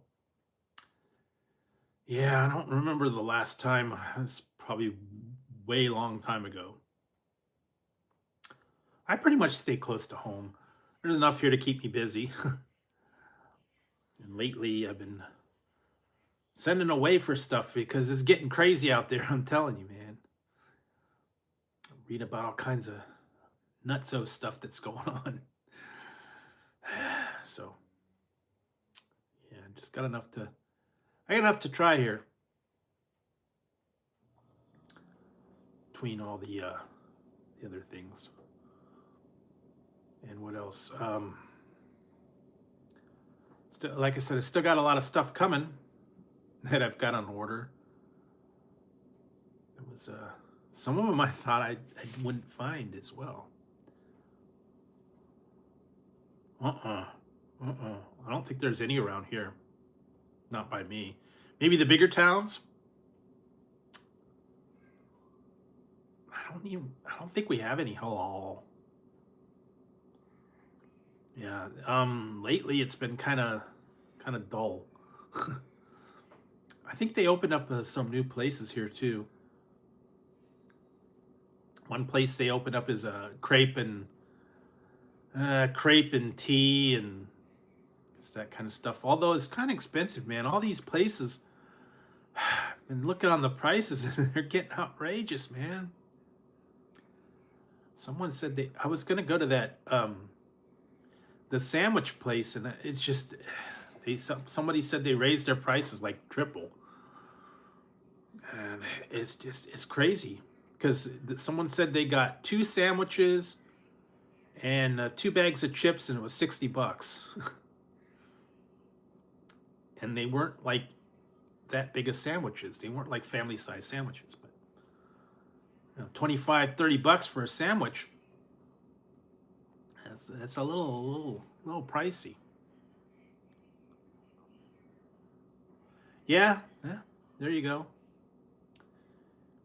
Yeah, I don't remember the last time. It was probably way long time ago. I pretty much stay close to home. There's enough here to keep me busy. And lately, I've been sending away for stuff because it's getting crazy out there. I'm telling you, man. I read about all kinds of nutso stuff that's going on. So, yeah, just got enough to. I got enough to try here between all the other things. And what else? Still, like I said, I still got a lot of stuff coming that I've got on order. It was some of them I thought I wouldn't find as well. Uh-uh. Uh-uh. I don't think there's any around here. Not by me. Maybe the bigger towns. I don't think we have any halal. Yeah. Lately it's been kind of dull. I think they opened up some new places here too. One place they opened up is a crepe and tea and it's that kind of stuff. Although it's kind of expensive, man. All these places, I've been looking on the prices and they're getting outrageous, man. Someone said I was gonna go to that the sandwich place and it's just somebody said they raised their prices like triple. And it's crazy because someone said they got two sandwiches and two bags of chips and it was $60. And they weren't like that big of sandwiches. They weren't like family size sandwiches, but 25 $30 for a sandwich. That's a little pricey. Yeah, yeah, there you go.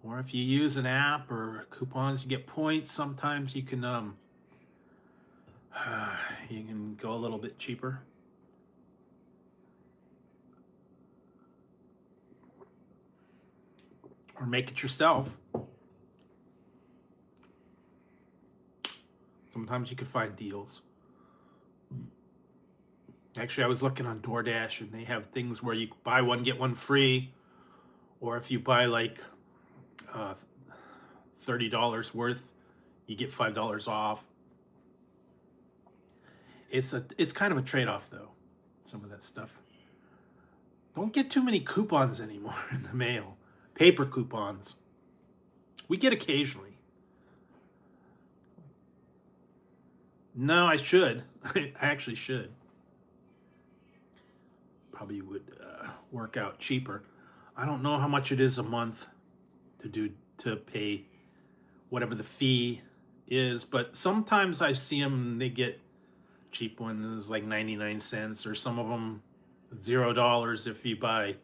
Or if you use an app or coupons, you get points. Sometimes you can go a little bit cheaper. Or make it yourself. Sometimes you can find deals. Actually, I was looking on DoorDash and they have things where you buy one, get one free. Or if you buy like uh, $30 worth, you get $5 off. It's kind of a trade-off though, some of that stuff. Don't get too many coupons anymore in the mail. Paper coupons. We get occasionally. No, I should. I actually should. Probably would work out cheaper. I don't know how much it is a month to pay whatever the fee is, but sometimes I see them. They get cheap ones like 99 cents, or some of them $0 if you buy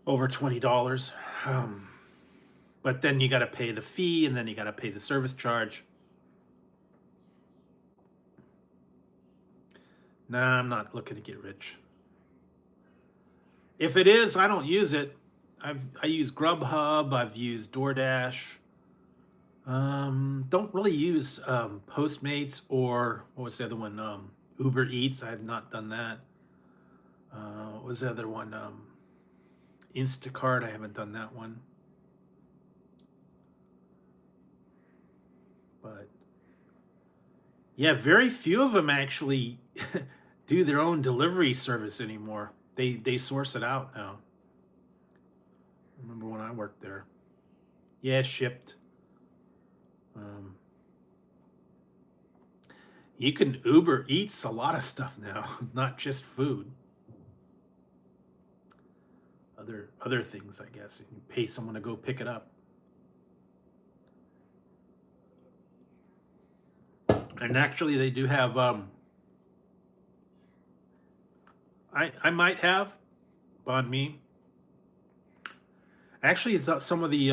over $20. But then you got to pay the fee, and then you got to pay the service charge. Nah, I'm not looking to get rich. If it is, I don't use it. I use Grubhub. I've used DoorDash. Don't really use Postmates or what was the other one? Uber Eats. I have not done that. What was the other one? Instacart. I haven't done that one. But yeah, very few of them actually do their own delivery service anymore. They source it out now. I remember when I worked there. Yeah, shipped. Um, you can Uber Eats a lot of stuff now, not just food. Other things, I guess. You pay someone to go pick it up. And actually, they do have. I might have banh mi. Actually, it's some of the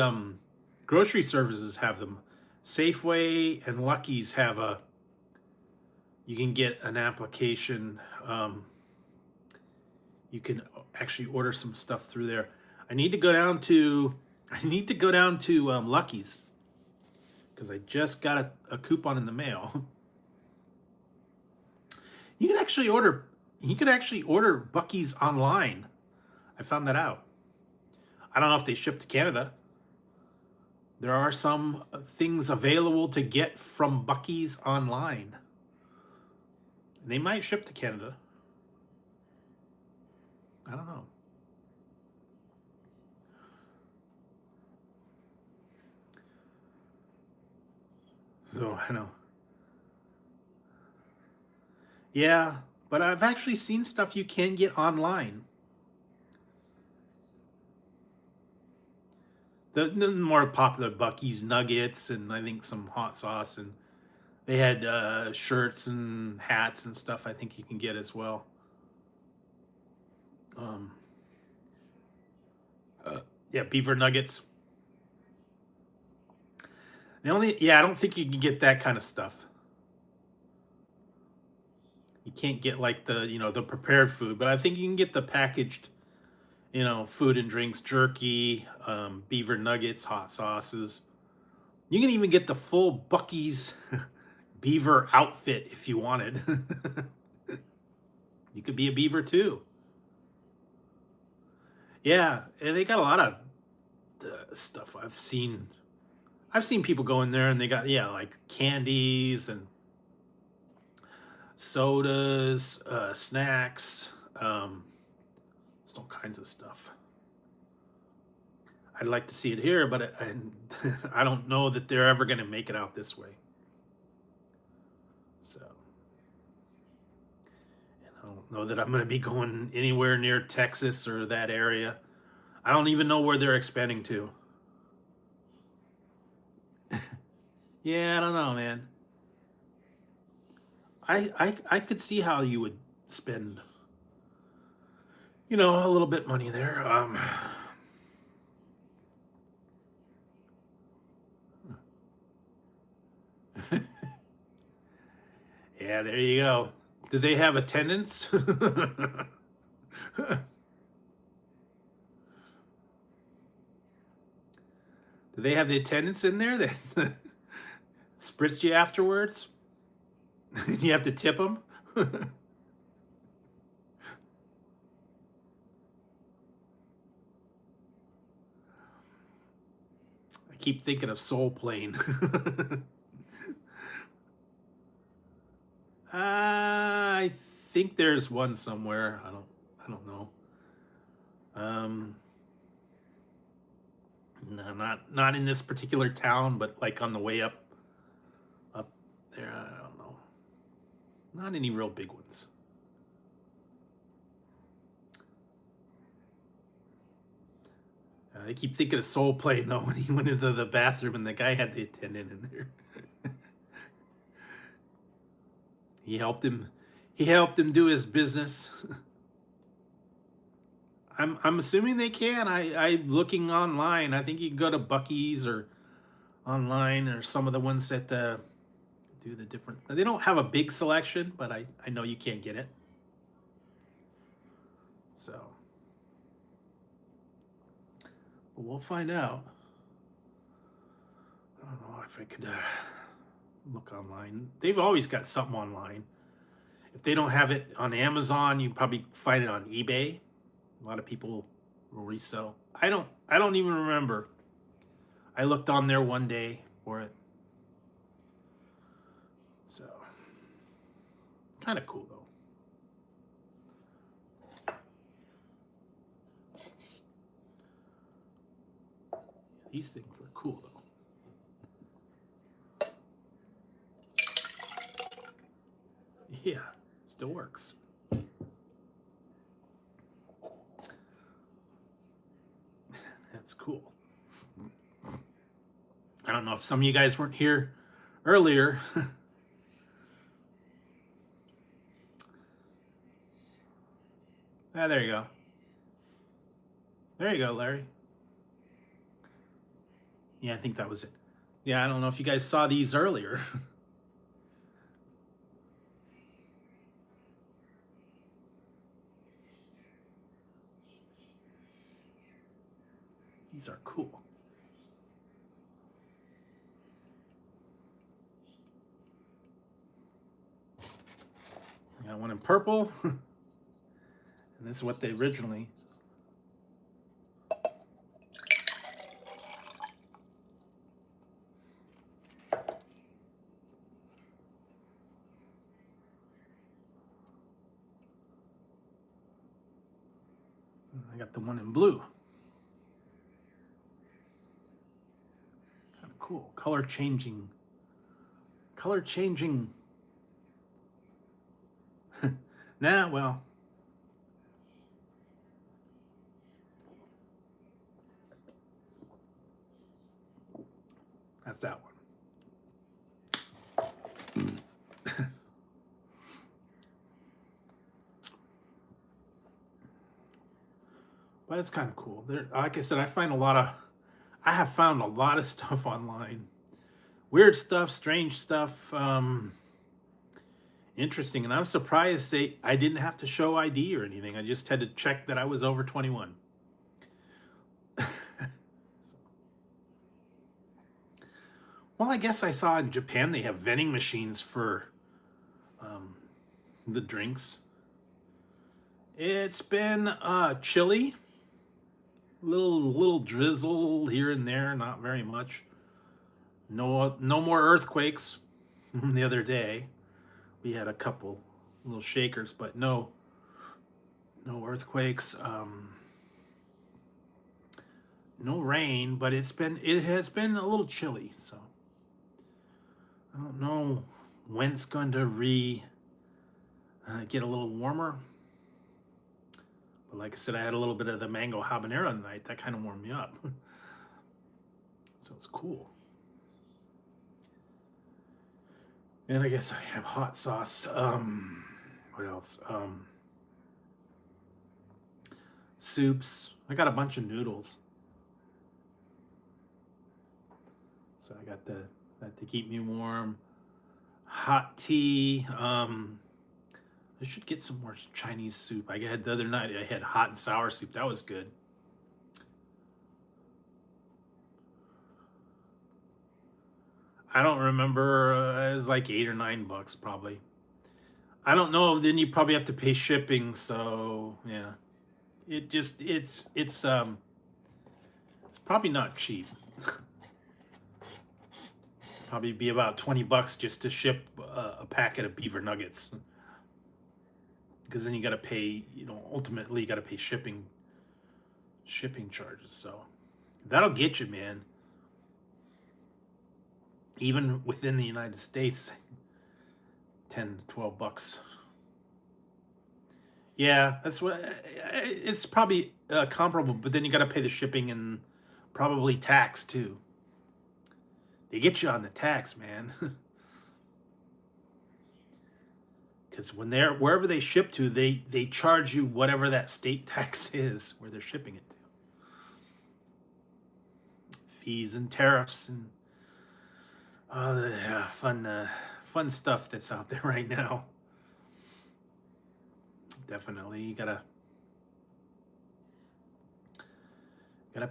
grocery services have them. Safeway and Lucky's have a. You can get an application. You can actually order some stuff through there. I need to go down to. I need to go down to Lucky's because I just got a coupon in the mail. You can actually order. You could actually order Buc-ee's online. I found that out. I don't know if they ship to Canada. There are some things available to get from Buc-ee's online. They might ship to Canada. I don't know. So I know. Yeah, but I've actually seen stuff you can get online. The more popular Buc-ee's nuggets and I think some hot sauce, and they had shirts and hats and stuff I think you can get as well. Um, yeah, beaver nuggets. I don't think you can get that kind of stuff. You can't get like the prepared food, but I think you can get the packaged, food and drinks, jerky, beaver nuggets, hot sauces. You can even get the full Buc-ee's beaver outfit if you wanted. You could be a beaver too. Yeah, and they got a lot of stuff I've seen. I've seen people go in there and they got like candies and sodas, snacks, just all kinds of stuff. I'd like to see it here, but I don't know that they're ever going to make it out this way. So, and I don't know that I'm going to be going anywhere near Texas or that area. I don't even know where they're expanding to. Yeah, I don't know, man. I could see how you would spend, a little bit money there. Yeah, there you go. Do they have attendance? Do they have the attendance in there that spritzed you afterwards? You have to tip them? I keep thinking of Soul Plane. I think there's one somewhere. I don't know. No, not in this particular town, but like on the way up there. I don't know. Not any real big ones. I keep thinking of Soul Plane though when he went into the bathroom and the guy had the attendant in there. He helped him. He helped him do his business. I'm assuming they can. I looking online. I think you can go to Buc-ee's or online or some of the ones that do the different. They don't have a big selection, but I know you can't get it. So but we'll find out. I don't know if I could look online. They've always got something online. If they don't have it on Amazon, you probably find it on eBay. A lot of people will resell. I don't even remember. I looked on there one day for it. So kind of cool though. These things are cool though. Yeah, still works. That's cool. I don't know if some of you guys weren't here earlier. There you go. There you go, Larry. Yeah, I think that was it. Yeah, I don't know if you guys saw these earlier. These are cool. I got one in purple. And this is what they originally... I got the one in blue. Kind of cool. Color changing. Color changing. Nah, well. That's that one. But it's kind of cool. There, like I said, I have found a lot of stuff online. Weird stuff, strange stuff, interesting. And I'm surprised I didn't have to show ID or anything. I just had to check that I was over 21. Well, I guess I saw in Japan they have vending machines for the drinks. It's been chilly. Little drizzle here and there, not very much. No more earthquakes. The other day we had a couple little shakers, but no earthquakes. No rain, but it has been a little chilly, so I don't know when it's going to get a little warmer. But like I said, I had a little bit of the mango habanero tonight. That kind of warmed me up. So it's cool. And I guess I have hot sauce. What else? Soups. I got a bunch of noodles. So I got that to keep me warm. Hot tea. I should get some more Chinese soup. I had the other night, I had hot and sour soup. That was good. I don't remember. It was like $8 or $9 probably. I don't know. Then you probably have to pay shipping. So yeah, it's probably not cheap. Probably be about $20 just to ship a packet of beaver nuggets. Because then you got to pay, ultimately you got to pay shipping charges. So that'll get you, man. Even within the United States, $10 to $12. Yeah, that's what it's probably comparable. But then you got to pay the shipping and probably tax too. They get you on the tax, man. Because wherever they ship to, they charge you whatever that state tax is where they're shipping it to. Fees and tariffs and all the fun stuff that's out there right now. Definitely, you gotta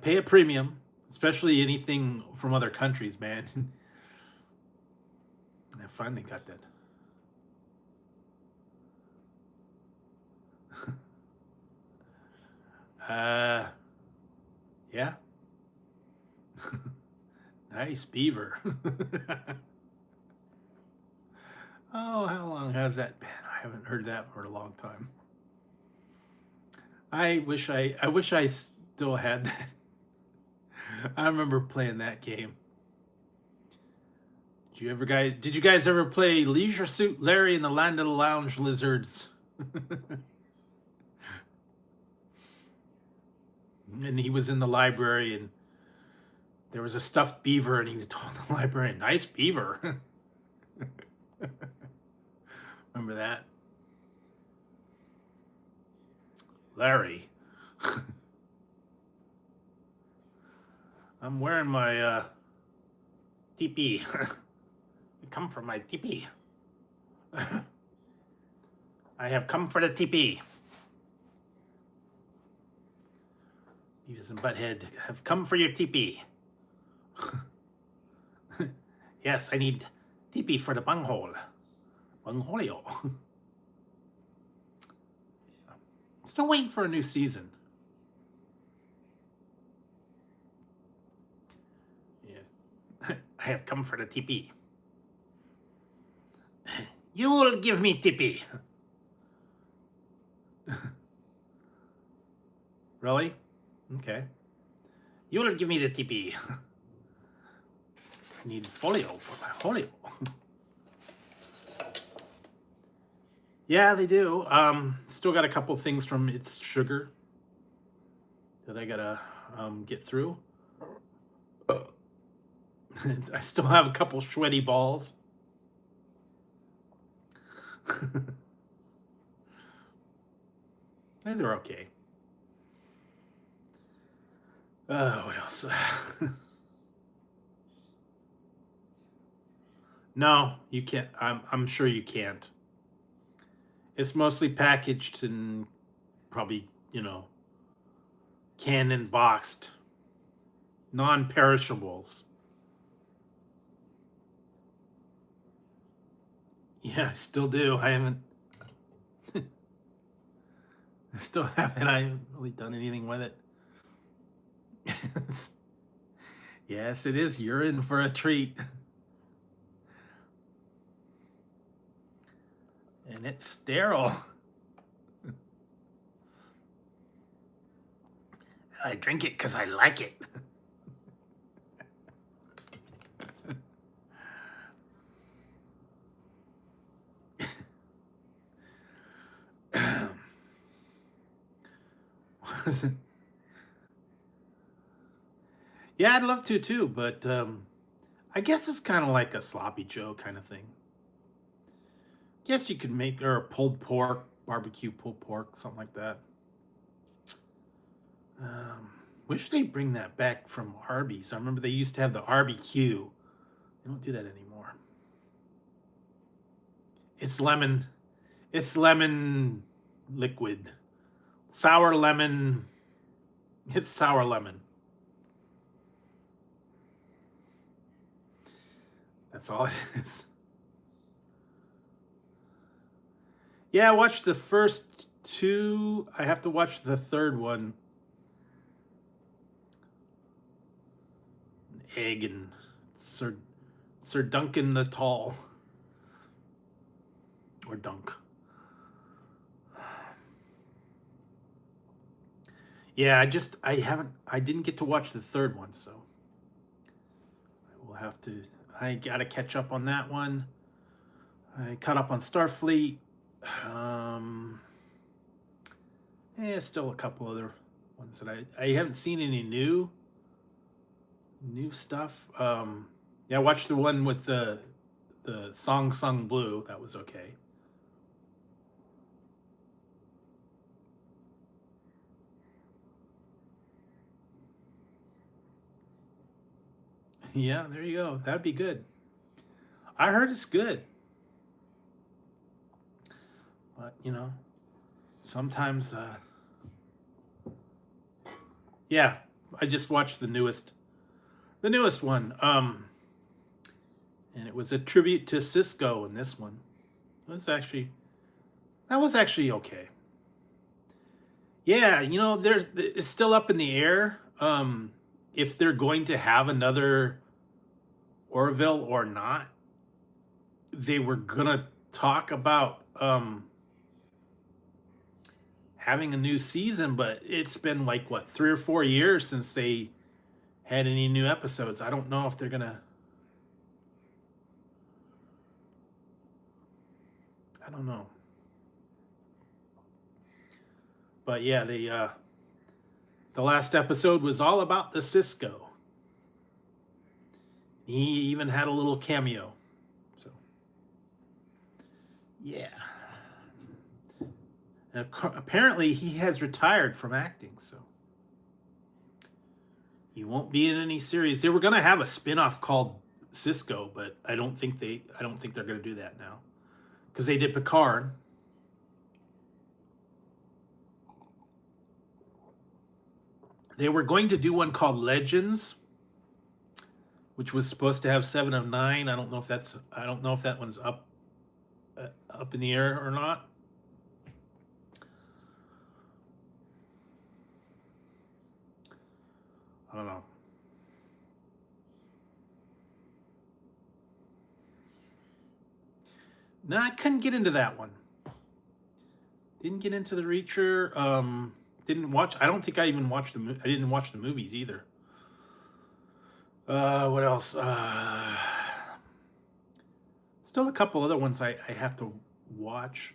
pay a premium, especially anything from other countries, man. I finally got that. Yeah. Nice beaver. Oh, how long has that been? I haven't heard that for a long time. I wish I still had that. I remember playing that game. Did you guys ever play Leisure Suit Larry and the Land of the Lounge Lizards? And he was in the library and there was a stuffed beaver and he told the librarian, "Nice beaver." Remember that? Larry. I'm wearing my teepee. Come for my teepee. I have come for the teepee. Beavis and Butthead have come for your teepee. Yes, I need teepee for the bunghole. Bungholio. Still waiting for a new season. Yeah. I have come for the teepee. You will give me teepee. Really? Okay. You will give me the teepee. I need folio for my folio. Yeah, they do. Still got a couple things from It's Sugar that I gotta get through. I still have a couple sweaty balls. They're okay. What else? No, you can't. I'm sure you can't. It's mostly packaged and probably, canned and boxed. Non-perishables. Yeah, I still do. I haven't really done anything with it. Yes, it is. You're in for a treat. And it's sterile. I drink it because I like it. Yeah, I'd love to too, but I guess it's kind of like a sloppy Joe kind of thing. Guess you could make, or a pulled pork, barbecue pulled pork, something like that. Wish they'd bring that back from Arby's. I remember they used to have the barbecue. They don't do that anymore. It's lemon liquid. Sour lemon. It's sour lemon. That's all it is. Yeah, I watched the first two. I have to watch the third one. Egg and Sir Duncan the Tall. Or Dunk. Yeah, I didn't get to watch the third one, so I will have to. I gotta catch up on that one. I caught up on Starfleet. Still a couple other ones that I haven't seen any new stuff. Yeah, I watched the one with the song sung blue. That was okay. Yeah, there you go. That'd be good. I heard it's good. But, sometimes, yeah, I just watched the newest one. And it was a tribute to Cisco in this one. That was actually okay. Yeah, it's still up in the air if they're going to have another Orville or not. They were gonna talk about having a new season, but it's been like 3 or 4 years since they had any new episodes. I don't know if they're gonna. I don't know. But yeah, the last episode was all about the Cisco. He even had a little cameo. So yeah. And apparently he has retired from acting, so he won't be in any series. They were going to have a spin-off called Cisco, but I don't think they're going to do that now because they did Picard. They were going to do one called Legends, which was supposed to have 7 of 9. I don't know if that one's up in the air or not. I don't know. No, I couldn't get into that one. Didn't get into the Reacher. Didn't watch. I don't think I even watched I didn't watch the movies either. What else? Still a couple other ones I have to watch.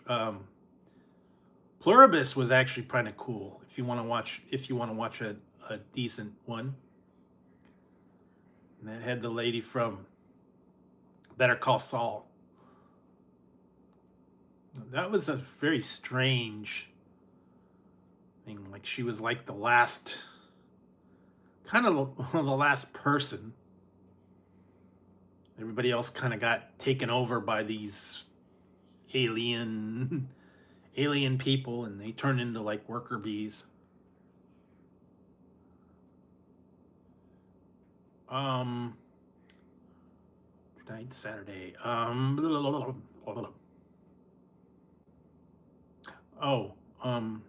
Pluribus was actually kind of cool. If you want to watch a decent one. And that had the lady from Better Call Saul. That was a very strange thing. Like she was like the last, kind of the last person. Everybody else kind of got taken over by these alien people, and they turned into like worker bees. Tonight, Saturday.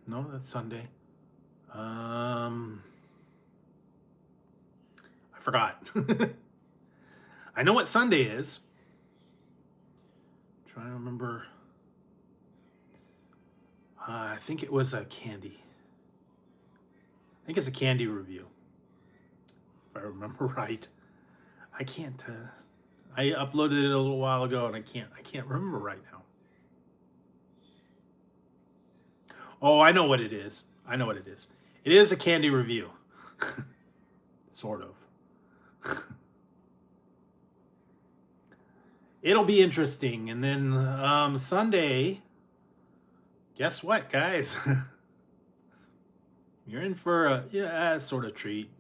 No, that's Sunday. I forgot. I know what Sunday is. I'm trying to remember. I think it was a candy. I think it's a candy review, if I remember right. I can't. I uploaded it a little while ago, and I can't remember right now. Oh, I know what it is. It is a candy review. Sort of. It'll be interesting. And then Sunday, guess what, guys? You're in for a sort of treat.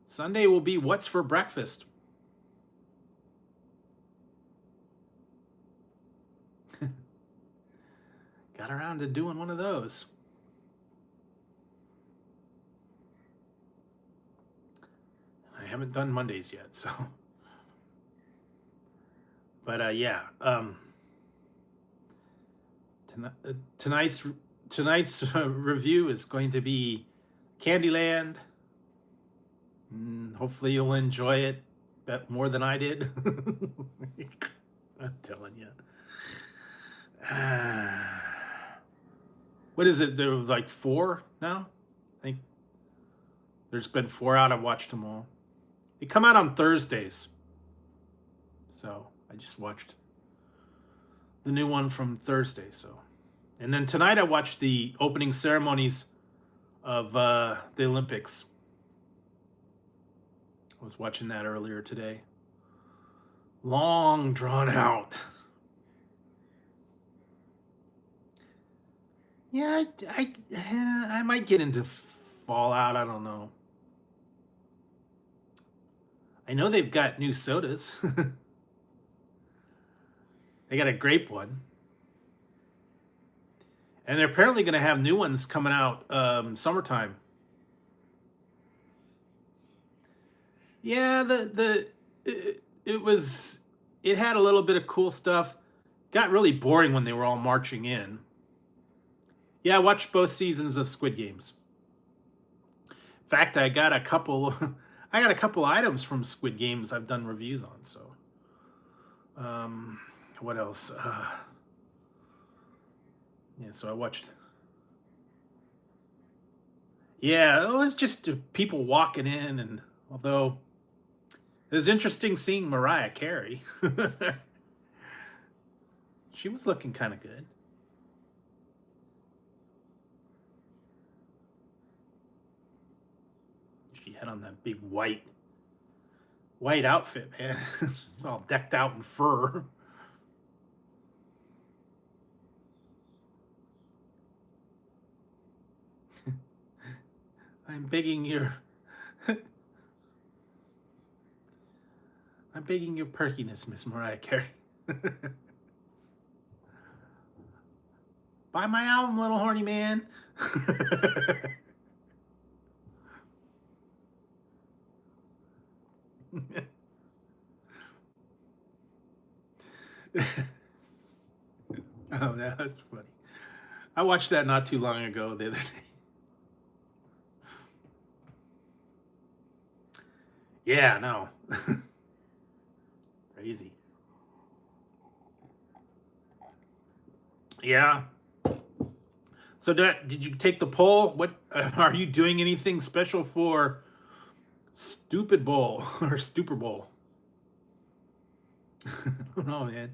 Sunday will be what's for breakfast. Got around to doing one of those. I haven't done Mondays yet, so. But yeah, tonight's review is going to be Candyland. Hopefully you'll enjoy it more than I did. I'm telling you. What is it? There were like 4 now? I think there's been 4 out. I've watched them all. They come out on Thursdays. So I just watched the new one from Thursday. So, and then tonight I watched the opening ceremonies of the Olympics. I was watching that earlier today. Long drawn out. Yeah, I might get into Fallout. I don't know. I know they've got new sodas. They got a grape one. And they're apparently going to have new ones coming out summertime. Yeah, it had a little bit of cool stuff. Got really boring when they were all marching in. Yeah, I watched both seasons of Squid Games. In fact, I got a couple items from Squid Games I've done reviews on. So, what else? Yeah, so I watched. Yeah, it was just people walking in, and although it was interesting seeing Mariah Carey. She was looking kind of good. She had on that big white outfit, man. It's all decked out in fur. I'm begging your I'm begging your perkiness, Miss Mariah Carey. Buy my album, little horny man. Oh, that's funny. I watched that not too long ago the other day. Yeah, no. Crazy. Yeah. So did you take the poll? What are you doing anything special for Stupid Bowl or Stupid Bowl? I don't know, man.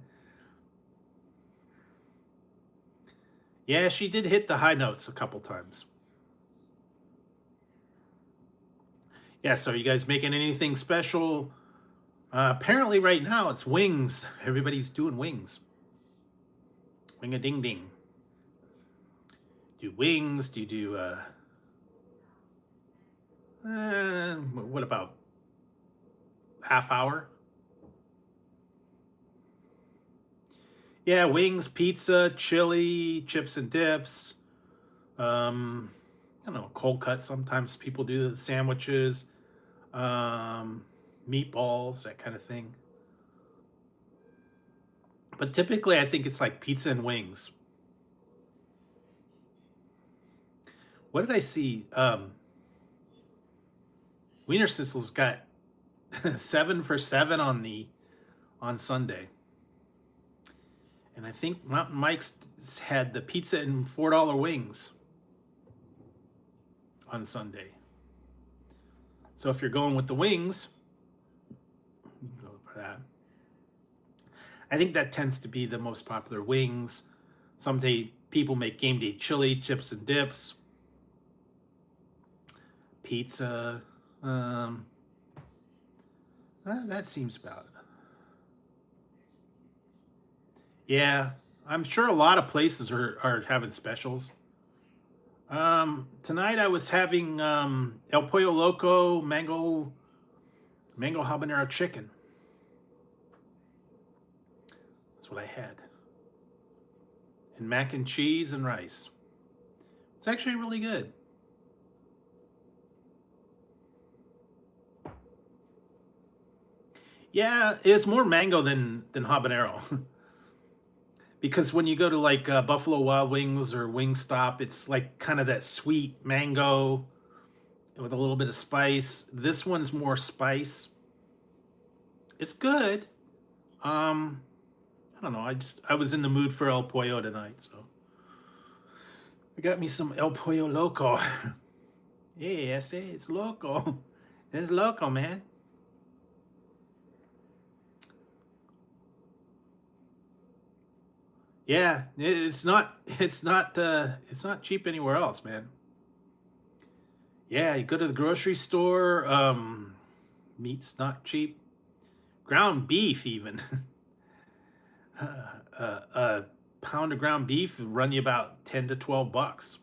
Yeah, she did hit the high notes a couple times. Yeah, so are you guys making anything special? Apparently right now it's wings. Everybody's doing wings. Wing a ding ding. Do wings? Do you do what about half hour? Yeah, wings, pizza, chili, chips and dips. I don't know, cold cuts. Sometimes people do the sandwiches, meatballs, that kind of thing. But typically, I think it's like pizza and wings. What did I see? Wiener Sissel's got 7 for 7 on Sunday, and I think Mountain Mike's had the pizza and $4 wings on Sunday. So if you're going with the wings, you can go for that. I think that tends to be the most popular wings. Someday people make game day chili, chips and dips, pizza. That seems about it. Yeah, I'm sure a lot of places are having specials. Tonight I was having El Pollo Loco mango habanero chicken. That's what I had. And mac and cheese and rice. It's actually really good. Yeah, it's more mango than habanero. Because when you go to like Buffalo Wild Wings or Wingstop, it's like kind of that sweet mango with a little bit of spice. This one's more spice. It's good. I don't know. I was in the mood for El Pollo tonight, so I got me some El Pollo Loco. Yeah, I say it's loco. It's loco, man. Yeah, it's not cheap anywhere else, man. Yeah, you go to the grocery store, meat's not cheap. Ground beef even. A pound of ground beef will run you about 10 to 12 bucks.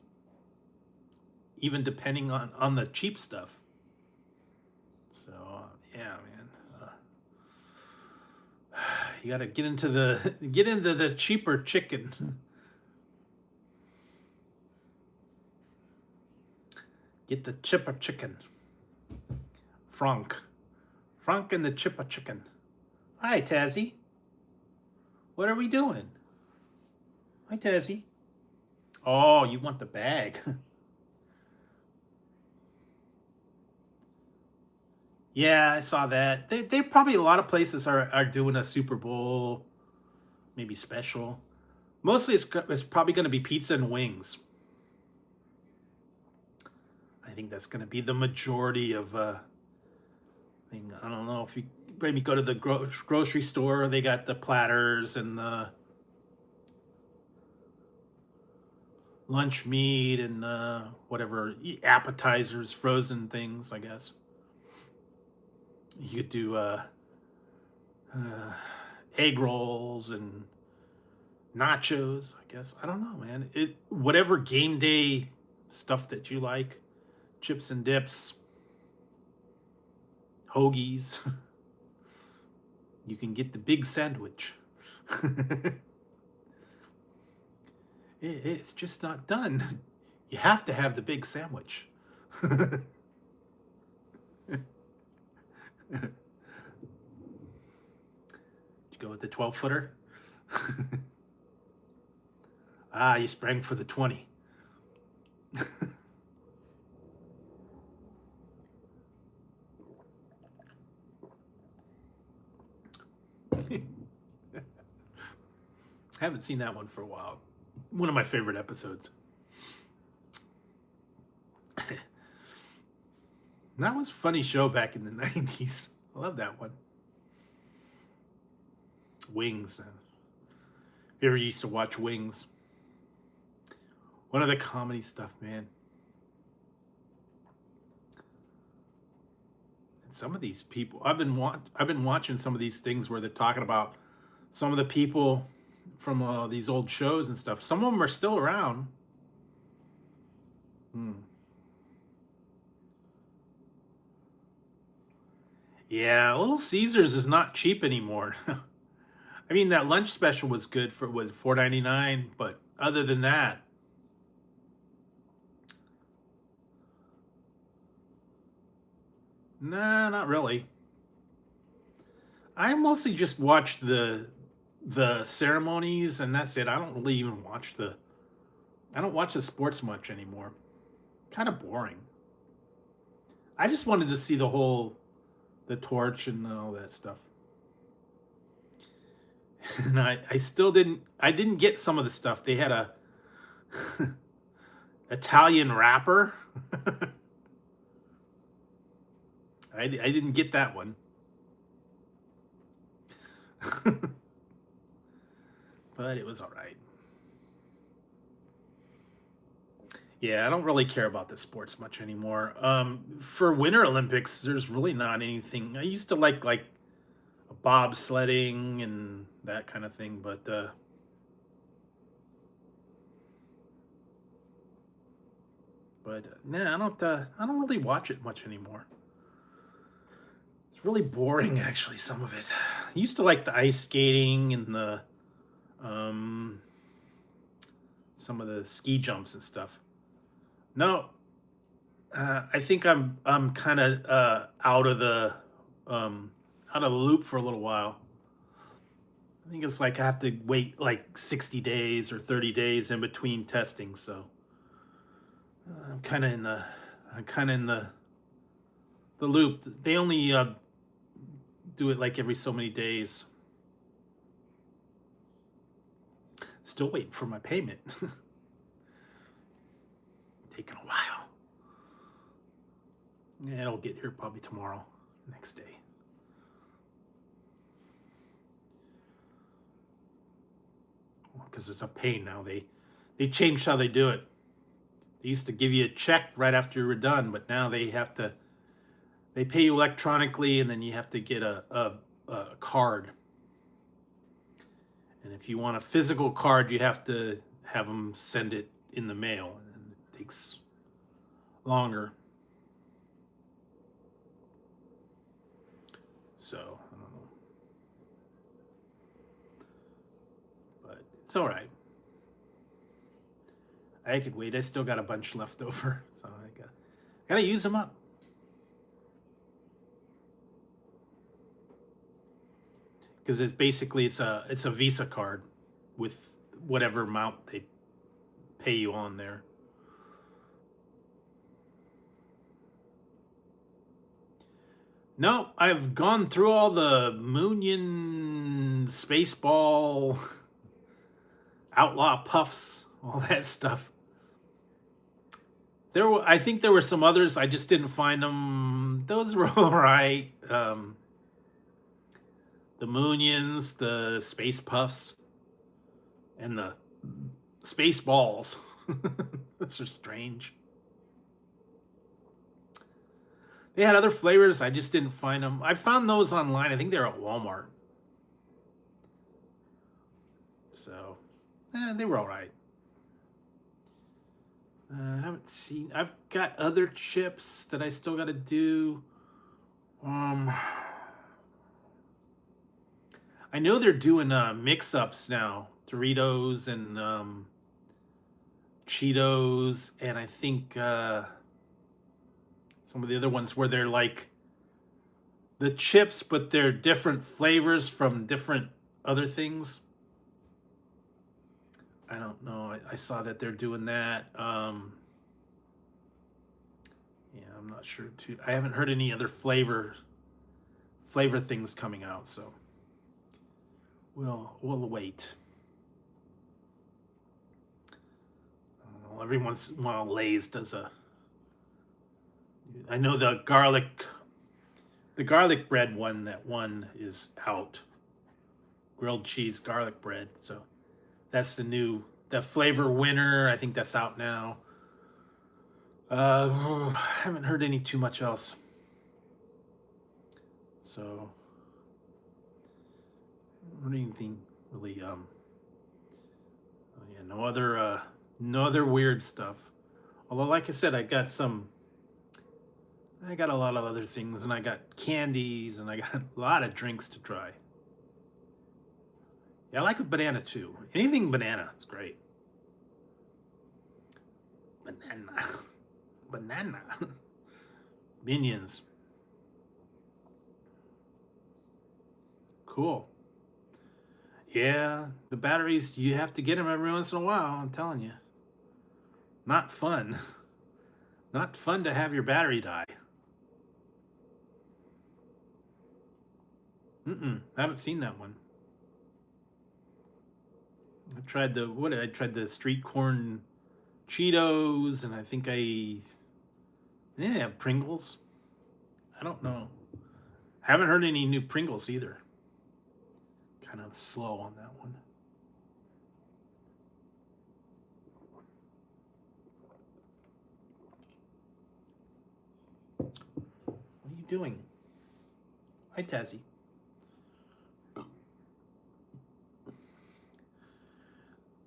Even depending on the cheap stuff. So, yeah, man. You got to get into the cheaper chicken. Get the chipper chicken. Frank and the chipper chicken. Hi, Tazzy. What are we doing? Hi, Tazzy. Oh, you want the bag. Yeah, I saw that. They probably a lot of places are doing a Super Bowl, maybe special. Mostly it's probably going to be pizza and wings. I think that's going to be the majority of thing. I don't know if you maybe go to the grocery store, they got the platters and the lunch meat and whatever appetizers, frozen things, I guess. You could do egg rolls and nachos, I guess. I don't know, man. Whatever game day stuff that you like, chips and dips, hoagies. You can get the big sandwich. It's just not done. You have to have the big sandwich. Did you go with the 12-footer? Ah, you sprang for the 20. I haven't seen that one for a while. One of my favorite episodes. That was a funny show back in the 90s. I love that one. Wings. If you ever used to watch Wings. One of the comedy stuff, man. And some of these people, I've been watching some of these things where they're talking about some of the people from these old shows and stuff. Some of them are still around. Yeah, Little Caesars is not cheap anymore. I mean, that lunch special was good for was $4.99, but other than that, nah, not really. I mostly just watch the ceremonies and that's it. I don't really even watch the sports much anymore. Kind of boring. I just wanted to see the torch and all that stuff. And I still didn't get some of the stuff. They had a Italian wrapper. I didn't get that one. But it was all right. Yeah, I don't really care about the sports much anymore. For Winter Olympics, there's really not anything. I used to like bobsledding and that kind of thing, but nah, I don't really watch it much anymore. It's really boring, actually. Some of it. I used to like the ice skating and the um, some of the ski jumps and stuff. No, I think I'm kind of um, out of the loop for a little while. I think it's like I have to wait like 60 days or 30 days in between testing. So I'm kind of in the loop. They only do it like every so many days. Still waiting for my payment. Taking a while. Yeah, it'll get here probably tomorrow, next day. Because it's a pain now. They changed how they do it. They used to give you a check right after you were done, but now they pay you electronically, and then you have to get a card. And if you want a physical card, you have to have them send it in the mail, and it takes longer. So I don't know, but it's all right. I could wait. I still got a bunch left over, so gotta use them up. Because it's a Visa card with whatever amount they pay you on there. No, I've gone through all the Moonion, Spaceball, Outlaw Puffs, all that stuff. I think there were some others. I just didn't find them. Those were all right. The Moonions, the Space Puffs, and the Space Balls. Those are strange. They had other flavors. I just didn't find them. I found those online. I think they're at Walmart. So, they were all right. I haven't seen. I've got other chips that I still got to do. I know they're doing mix-ups now, Doritos and Cheetos, and I think some of the other ones where they're like the chips, but they're different flavors from different other things. I don't know. I saw that they're doing that. Yeah, I'm not sure too. I haven't heard any other flavor things coming out, so we'll wait. I don't know, every once in a while, Lay's does a. I know the garlic bread one, that one is out. Grilled cheese garlic bread. So that's the flavor winner. I think that's out now. I haven't heard any too much else. So I haven't heard anything really. Yeah, no other weird stuff. Although, like I said, I got a lot of other things, and I got candies, and I got a lot of drinks to try. Yeah, I like a banana too. Anything banana, it's great. Banana. Banana. Minions. Cool. Yeah, the batteries, you have to get them every once in a while, I'm telling you. Not fun. Not fun to have your battery die. Haven't seen that one. I tried I tried the street corn Cheetos, and I think Pringles. I don't know. Haven't heard any new Pringles either. Kind of slow on that one. What are you doing? Hi, Tazzy.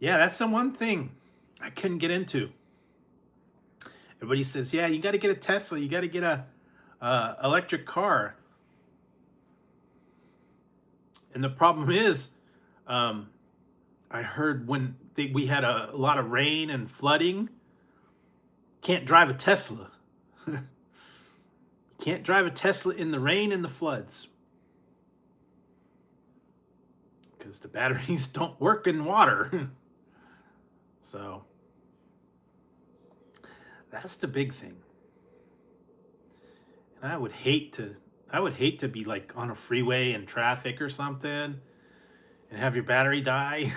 Yeah, that's the one thing I couldn't get into. Everybody says, yeah, you got to get a Tesla. You got to get a electric car. And the problem is, I heard when we had a lot of rain and flooding, can't drive a Tesla. Can't drive a Tesla in the rain and the floods. Because the batteries don't work in water. So that's the big thing. And I would hate to be like on a freeway in traffic or something and have your battery die.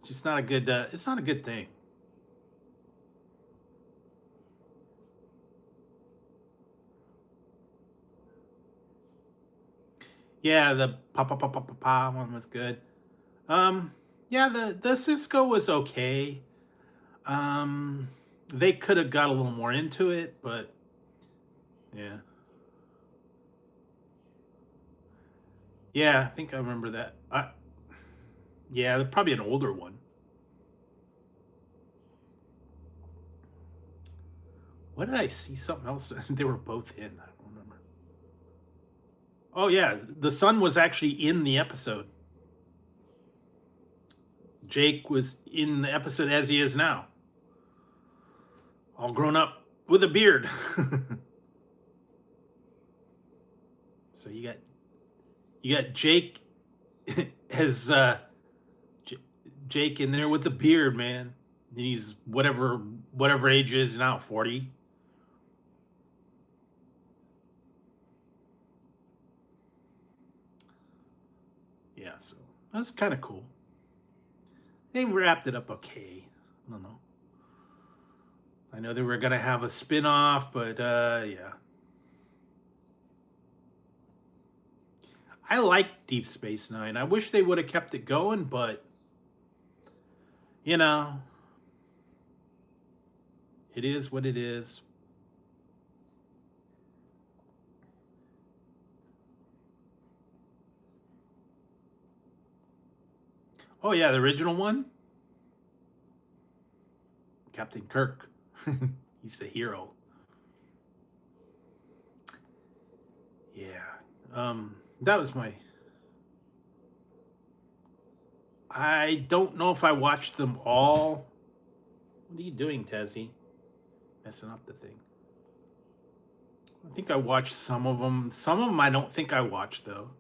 Just not a good it's not a good thing. Yeah, the pa one was good. Yeah, the Cisco was okay. They could have got a little more into it, but yeah. Yeah, I think I remember that. Yeah, they're probably an older one. What did I see? Something else? They were both in. I don't remember. Oh yeah, the son was actually in the episode. Jake was in the episode as he is now, all grown up with a beard. So you got Jake as Jake in there with the beard, man. And he's whatever age he is now, 40. Yeah, so that's kind of cool. They wrapped it up okay. I don't know. I know they were gonna have a spin-off, but yeah. I like Deep Space Nine. I wish they would have kept it going, but you know, it is what it is. Oh yeah, the original one, Captain Kirk. He's the hero. Yeah. That was my I don't know if I watched them all. What are you doing, Tezzy? Messing up the thing. I think I watched some of them. Some of them I don't think I watched, though.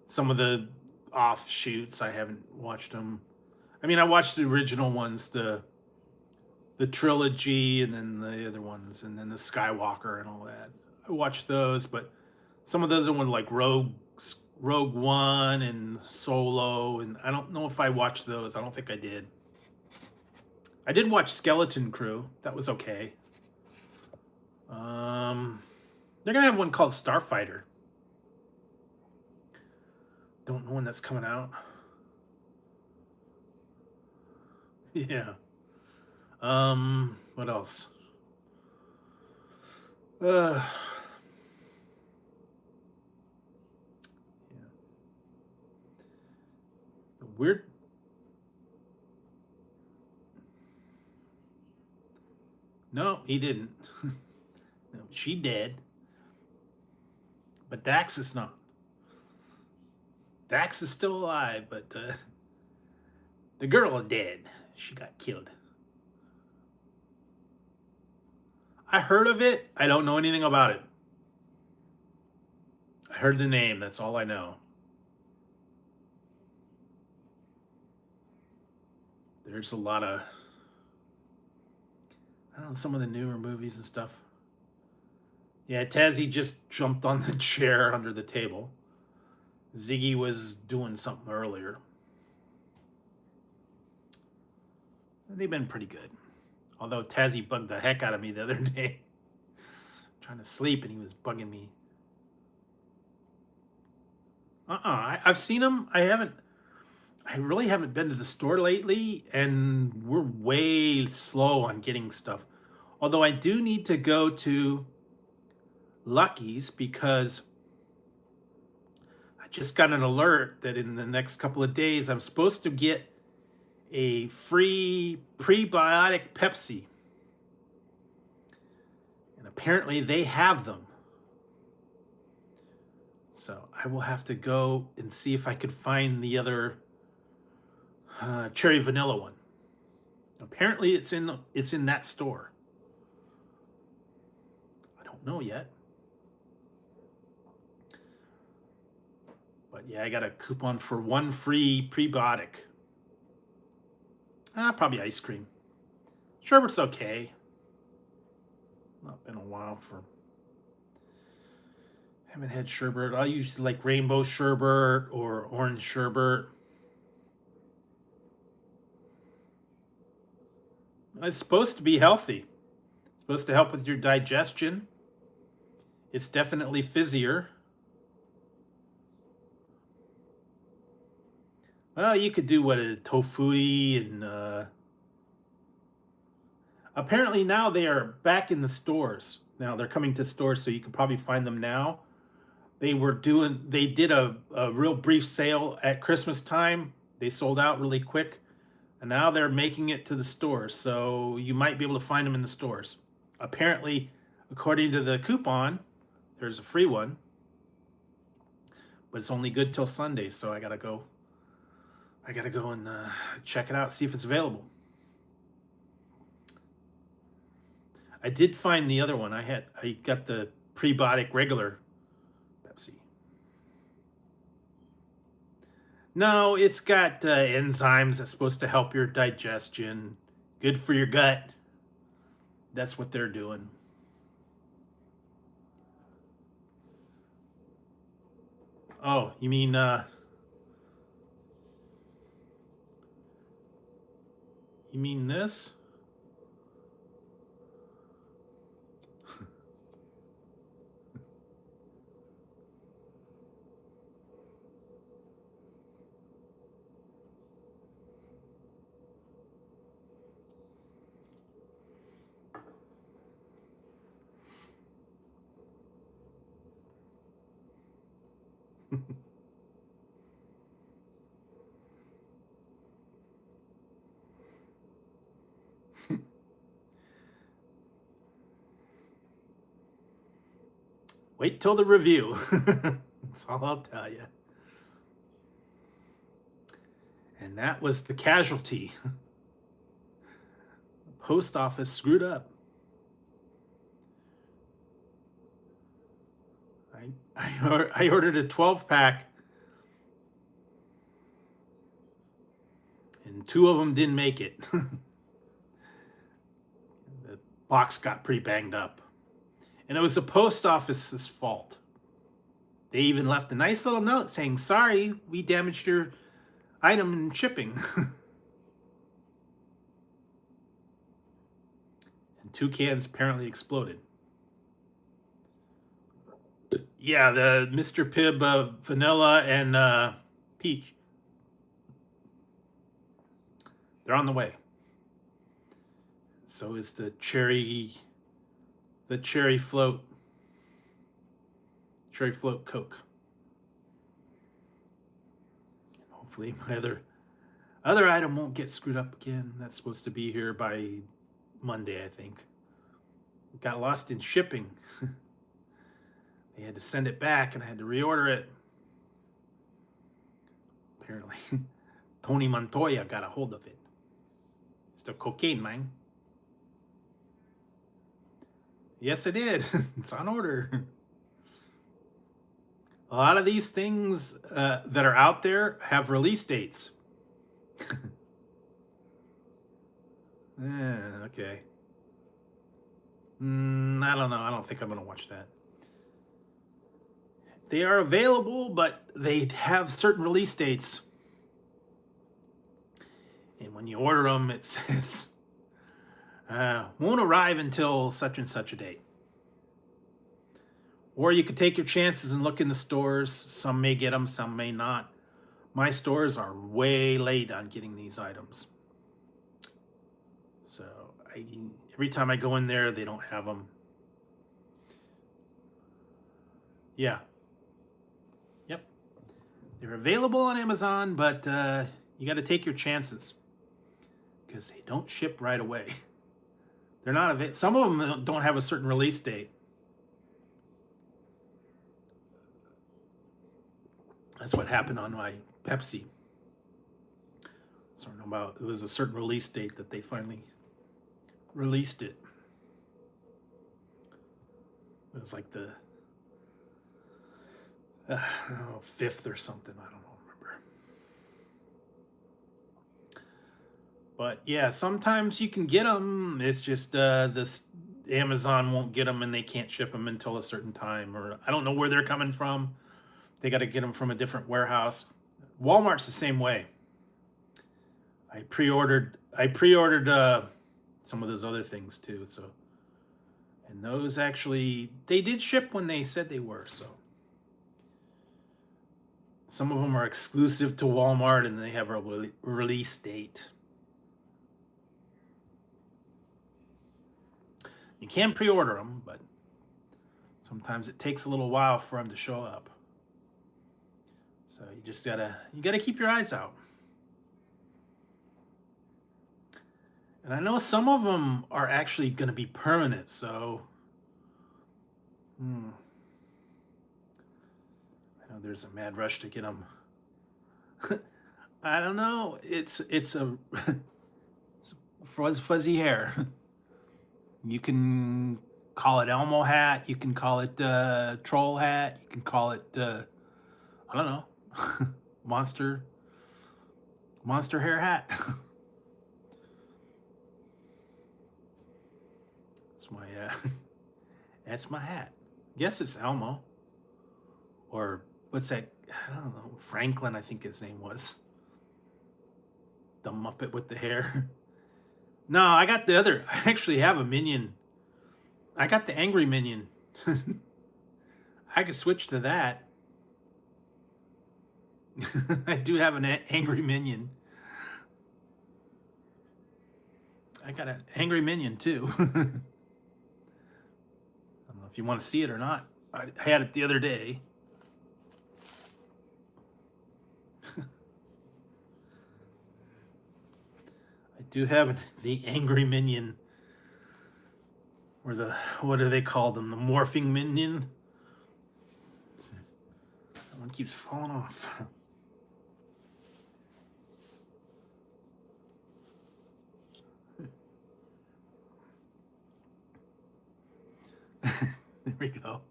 Some of the offshoots, I haven't watched them. I mean, I watched the original ones, the trilogy, and then the other ones, and then the Skywalker and all that. I watched those, but some of the other ones like Rogue One and Solo, and I don't know if I watched those. I don't think I did. I did watch Skeleton Crew. That was okay. They're gonna have one called Starfighter. Don't know when that's coming out. Yeah. What else? Yeah. Weird. No, he didn't. No, she did. But Dax is not. Dax is still alive, but the girl is dead. She got killed. I heard of it. I don't know anything about it. I heard the name. That's all I know. There's a lot of, I don't know, some of the newer movies and stuff. Yeah, Tazzy just jumped on the chair under the table. Ziggy was doing something earlier. They've been pretty good. Although Tazzy bugged the heck out of me the other day. Trying to sleep and he was bugging me. I've seen him. I really haven't been to the store lately, and we're way slow on getting stuff. Although I do need to go to Lucky's because I just got an alert that in the next couple of days I'm supposed to get a free prebiotic Pepsi. And apparently they have them. So I will have to go and see if I could find the other cherry vanilla one. Apparently it's in that store. I don't know yet. But yeah, I got a coupon for one free prebiotic. Probably ice cream. Sherbet's okay. Not been a while for. Haven't had sherbet. I usually like rainbow sherbet or orange sherbet. It's supposed to be healthy. It's supposed to help with your digestion. It's definitely fizzier. Well, you could do what a tofu and apparently now they are back in the stores. Now they're coming to stores, so you can probably find them now. They did a real brief sale at Christmas time. They sold out really quick. And now they're making it to the stores. So you might be able to find them in the stores. Apparently, according to the coupon, there's a free one. But it's only good till Sunday, so I gotta go and check it out, see if it's available. I did find the other one. I got the prebiotic regular Pepsi. No, it's got enzymes that's supposed to help your digestion. Good for your gut. That's what they're doing. Oh, you mean this? Wait till the review. That's all I'll tell you. And that was the casualty. Post office screwed up. I ordered a 12-pack, and 2 of them didn't make it. The box got pretty banged up. And it was the post office's fault. They even left a nice little note saying, "Sorry, we damaged your item in shipping." And 2 cans apparently exploded. Yeah, the Mr. Pibb vanilla and peach. They're on the way. So is the cherry float. Cherry float Coke. And hopefully my other item won't get screwed up again. That's supposed to be here by Monday, I think. It got lost in shipping. They had to send it back, and I had to reorder it. Apparently, Tony Montoya got a hold of it. It's the cocaine, man. Yes, I did. It's on order. A lot of these things that are out there have release dates. Okay. I don't know. I don't think I'm going to watch that. They are available, but they have certain release dates. And when you order them, it says, won't arrive until such and such a date. Or you could take your chances and look in the stores. Some may get them, some may not. My stores are way late on getting these items. So every time I go in there, they don't have them. Yeah. Yep. They're available on Amazon, but you got to take your chances because they don't ship right away. They're not some of them don't have a certain release date. That's what happened on my Pepsi. So I don't know about, it was a certain release date that they finally released it. It was like the 5th or something. I don't remember. But yeah, sometimes you can get them. It's just this Amazon won't get them and they can't ship them until a certain time. Or I don't know where they're coming from. They got to get them from a different warehouse. Walmart's the same way. I pre-ordered some of those other things too. So, and those actually, they did ship when they said they were. So some of them are exclusive to Walmart and they have a release date. You can pre-order them, but sometimes it takes a little while for them to show up. So you just gotta keep your eyes out. And I know some of them are actually going to be permanent, so I know there's a mad rush to get them. I don't know. It's a fuzzy hair. You can call it Elmo hat. You can call it troll hat. You can call it I don't know. monster hair hat. That's my hat. I guess it's Elmo. Or what's that? I don't know. Franklin, I think his name was. The Muppet with the hair. No, I got the other. I actually have a minion. I got the angry minion. I could switch to that. I do have an angry minion. I got an angry minion too. I don't know if you want to see it or not. I had it the other day. I do have the angry minion. Or what do they call them? The morphing minion? That one keeps falling off. There we go.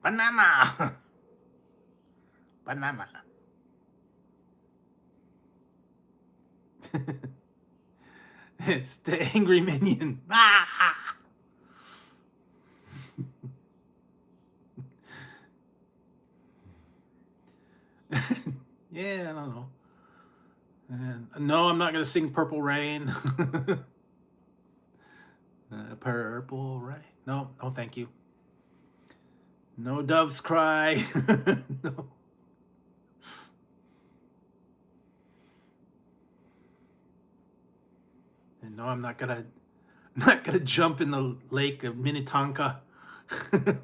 Banana. Banana. It's the angry minion. Ah! Yeah, I don't know. And no, I'm not going to sing Purple Rain. Purple Rain. No, no, thank you. No doves cry. No. And no, I'm not gonna jump in the lake of Minnetonka. Not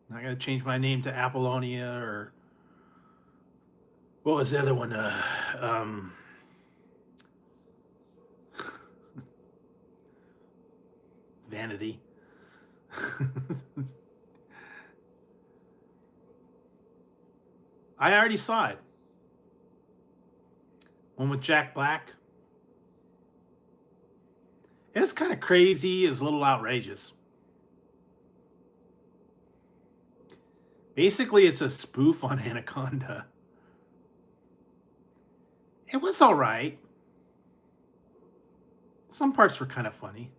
gonna change my name to Apollonia, or what was the other one? Vanity. I already saw it. One with Jack Black. It's kind of crazy. It's a little outrageous. Basically, it's a spoof on Anaconda. It was all right. Some parts were kind of funny.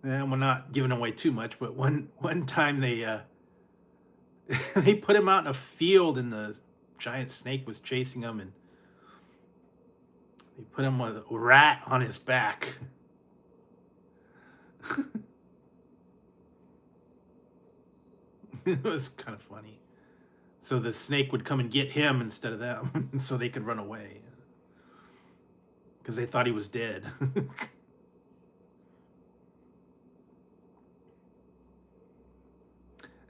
And we're not giving away too much, but one time they they put him out in a field and the giant snake was chasing him, and they put him with a rat on his back. It was kind of funny. So the snake would come and get him instead of them, so they could run away. Because they thought he was dead.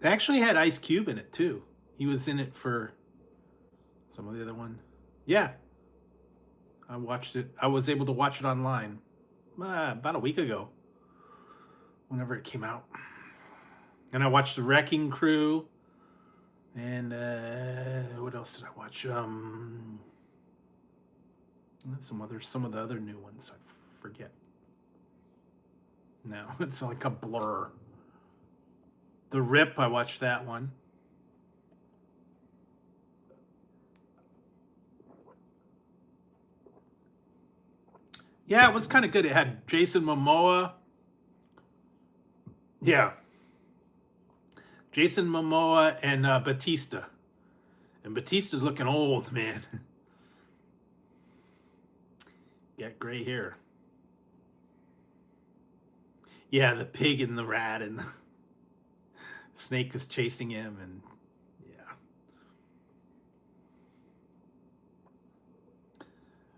It actually had Ice Cube in it, too. He was in it for some of the other one. Yeah. I watched it. I was able to watch it online about a week ago, whenever it came out. And I watched The Wrecking Crew. And what else did I watch? Some of the other new ones. I forget. No, it's like a blur. The Rip, I watched that one. Yeah, it was kind of good. It had Jason Momoa. Yeah. Jason Momoa and Batista. And Batista's looking old, man. Got gray hair. Yeah, the pig and the rat and the snake is chasing him, and yeah.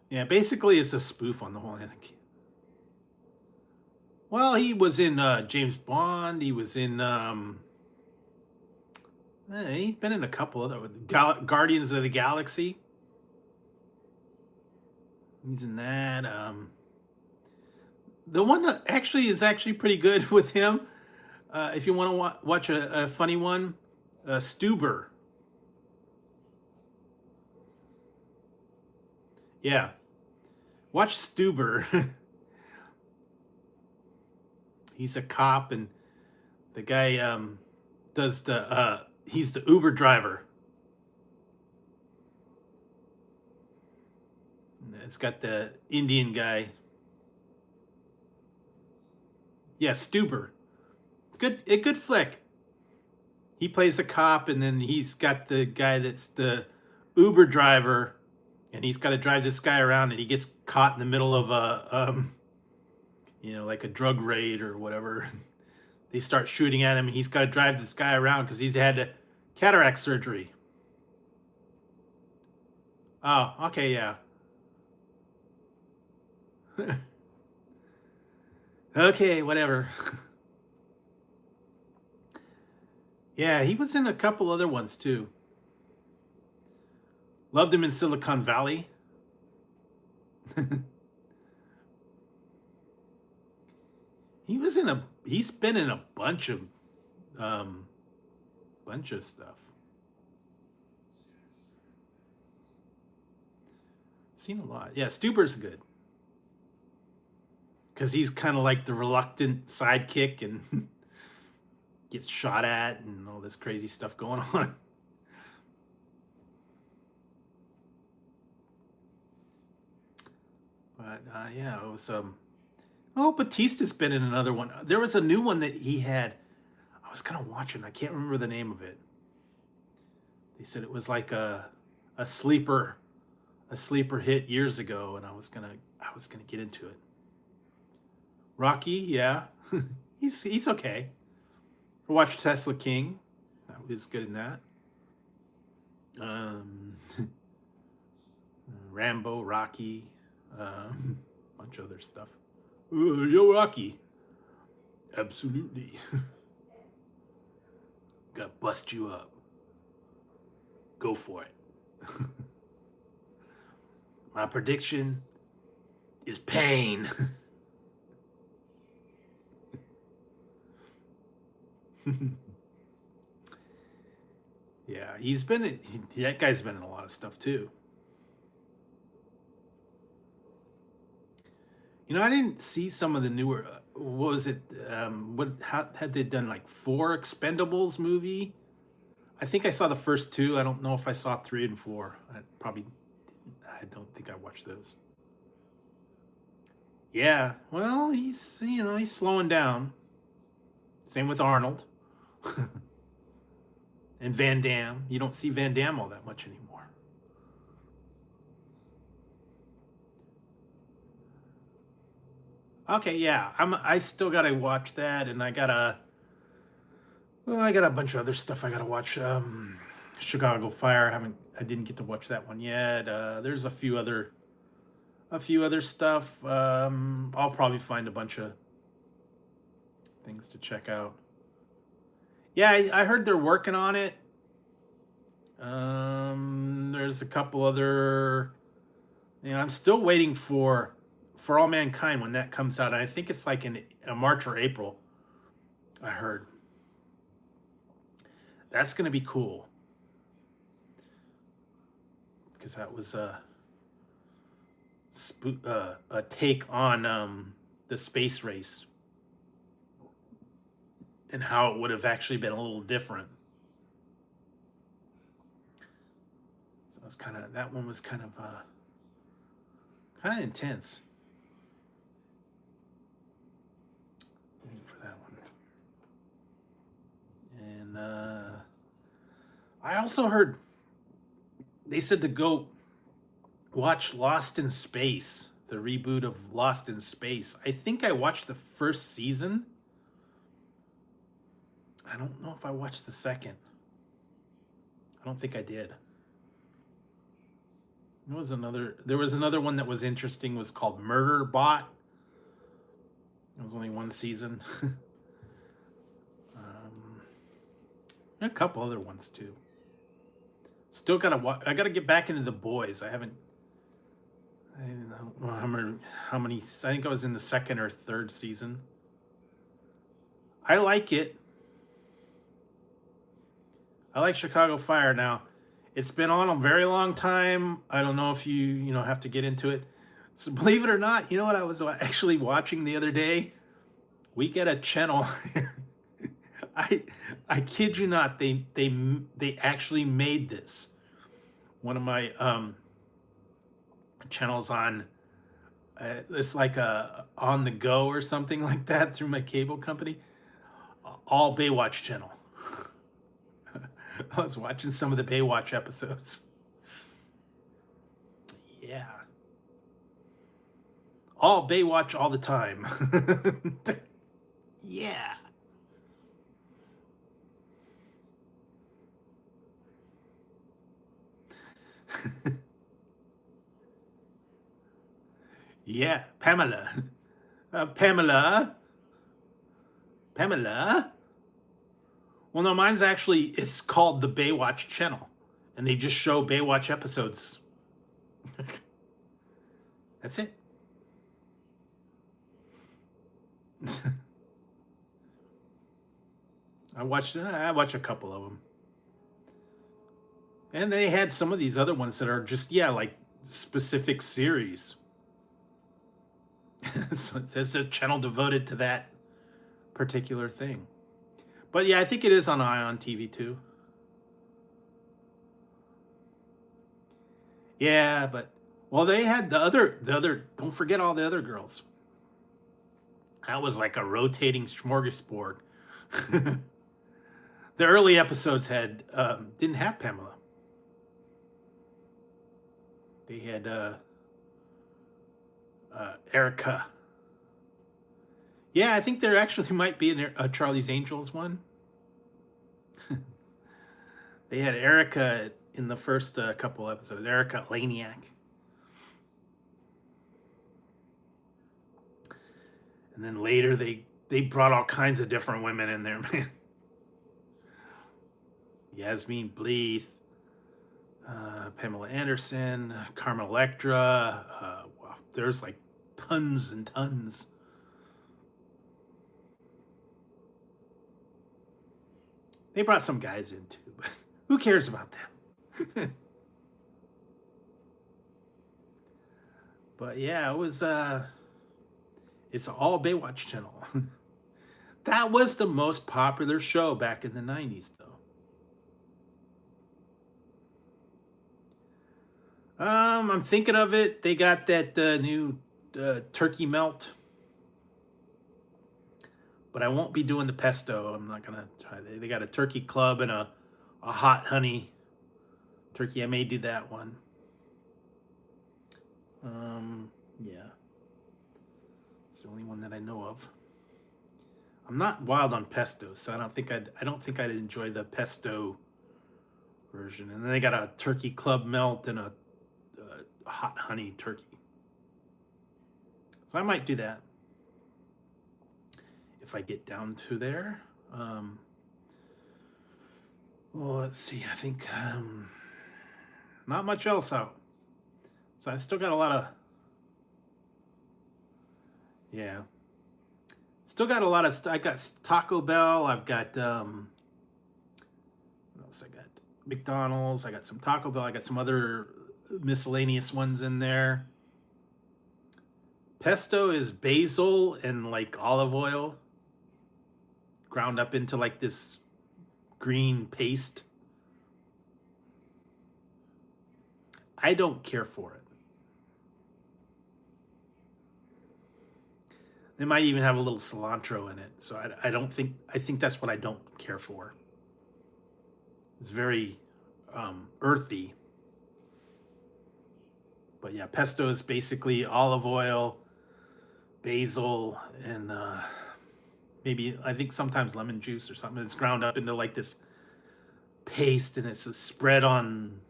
Yeah, basically it's a spoof on the whole Anakin. Well, he was in James Bond. He was in he's been in a couple other Guardians of the Galaxy. He's in that. The one that actually is pretty good with him. If you want to watch a funny one, Stuber. Yeah, watch Stuber. He's a cop, and the guy does the he's the Uber driver. It's got the Indian guy. Yeah, Stuber. A good flick. He plays a cop, and then he's got the guy that's the Uber driver, and he's got to drive this guy around, and he gets caught in the middle of a like a drug raid or whatever. They start shooting at him, and he's got to drive this guy around because he's had cataract surgery. Oh, okay, yeah. Okay, whatever. Yeah, he was in a couple other ones too. Loved him in Silicon Valley. He's been in a bunch of stuff. Seen a lot. Yeah, Stuber's good. Because he's kind of like the reluctant sidekick and gets shot at and all this crazy stuff going on. But yeah, it was oh, Batista's been in another one. There was a new one that he had. I was kind of watching. I can't remember the name of it. They said it was like a sleeper hit years ago, and I was gonna get into it. Rocky, yeah, he's okay. I watched Tesla King. That was good in that. Rambo, Rocky, bunch of other stuff. Yo, Rocky. Absolutely. Gotta bust you up. Go for it. My prediction is pain. Yeah, that guy's been in a lot of stuff too. You know, I didn't see some of the newer. What was it? How had they done like 4 Expendables movie? I think I saw the first 2. I don't know if I saw 3 and 4. I don't think I watched those. Yeah, well, he's slowing down. Same with Arnold. And Van Damme. You don't see Van Damme all that much anymore. Okay, yeah, I still gotta watch that, and I got a bunch of other stuff I gotta watch. Chicago Fire. I didn't get to watch that one yet. There's a few other stuff. I'll probably find a bunch of things to check out. Yeah, I heard they're working on it. There's a couple other. I'm still waiting for All Mankind when that comes out. I think it's like in March or April. I heard. That's gonna be cool. Because that was a take on the space race and how it would have actually been a little different. So that one was kind of intense. For that one. And I also heard they said to go watch Lost in Space, the reboot of Lost in Space. I think I watched the first season. I don't know if I watched the second. I don't think I did. There was another one that was interesting, was called Murder Bot. It was only 1 season. A couple other ones too. Still I gotta get back into The Boys. I don't know how many. I think I was in the 2nd or 3rd season. I like it. I like Chicago Fire. Now, it's been on a very long time. I don't know if you have to get into it. So believe it or not, you know what I was actually watching the other day? We get a channel. I kid you not. They actually made this. One of my channels on. It's like a On the Go or something like that through my cable company. All Baywatch channel. I was watching some of the Baywatch episodes. Yeah. All Baywatch all the time. Yeah. Yeah, Pamela. Pamela. Well, no, it's called the Baywatch channel. And they just show Baywatch episodes. That's it. I watched a couple of them. And they had some of these other ones that are just, like specific series. So it's a channel devoted to that particular thing. But yeah, I think it is on Ion TV too. Yeah, but well, they had the other. Don't forget all the other girls. That was like a rotating smorgasbord. The early episodes had didn't have Pamela. They had Erica. Yeah, I think there actually might be a Charlie's Angels one. They had Erica in the first couple episodes. Erica Laniak. And then later they brought all kinds of different women in there, man. Yasmin Bleeth, Pamela Anderson, Carmen Electra. Wow, there's like tons and tons. They brought some guys in too, but who cares about them? But yeah, it was it's all Baywatch channel. That was the most popular show back in the 90s though. I'm thinking of it. They got that new turkey melt, but I won't be doing the pesto. I'm not gonna try. They got a turkey club and a hot honey turkey. I may do that one. Yeah, it's the only one that I know of. I'm not wild on pesto, so I don't think I'd enjoy the pesto version. And then they got a turkey club melt and a hot honey turkey. So I might do that if I get down to there. Well, let's see. I think not much else out. So I still got a lot of, yeah. Still got a lot of. I got Taco Bell. I've got what else? I got McDonald's. I got some Taco Bell. I got some other miscellaneous ones in there. Pesto is basil and like olive oil ground up into like this green paste. I don't care for it. They might even have a little cilantro in it. So I don't think, I think that's what I don't care for. It's very earthy. But yeah, pesto is basically olive oil, basil, and maybe, I think sometimes lemon juice or something. It's ground up into like this paste, and it's a spread on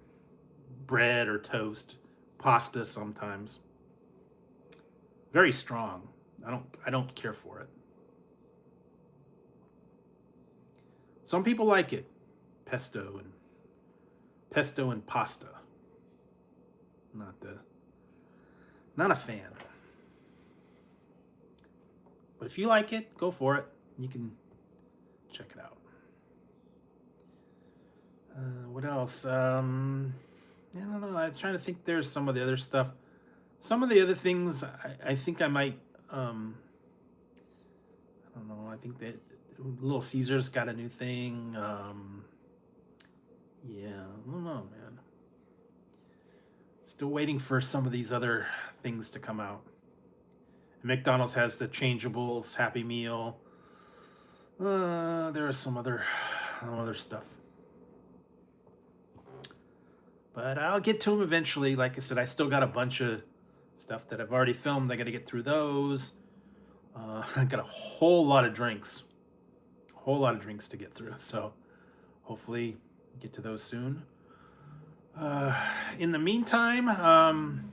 bread or toast, pasta sometimes. Very strong. I don't care for it. Some people like it. Pesto and pasta. Not a fan. But if you like it, go for it. You can check it out. What else? I don't know. I was trying to think. There's some of the other stuff. Some of the other things, I think I might. I don't know. I think that Little Caesars got a new thing. Yeah, I don't know, man. Still waiting for some of these other things to come out. McDonald's has the changeables, Happy Meal. There is some other stuff. But I'll get to them eventually. Like I said, I still got a bunch of stuff that I've already filmed. I got to get through those. I got a whole lot of drinks. A whole lot of drinks to get through. So hopefully get to those soon. In the meantime,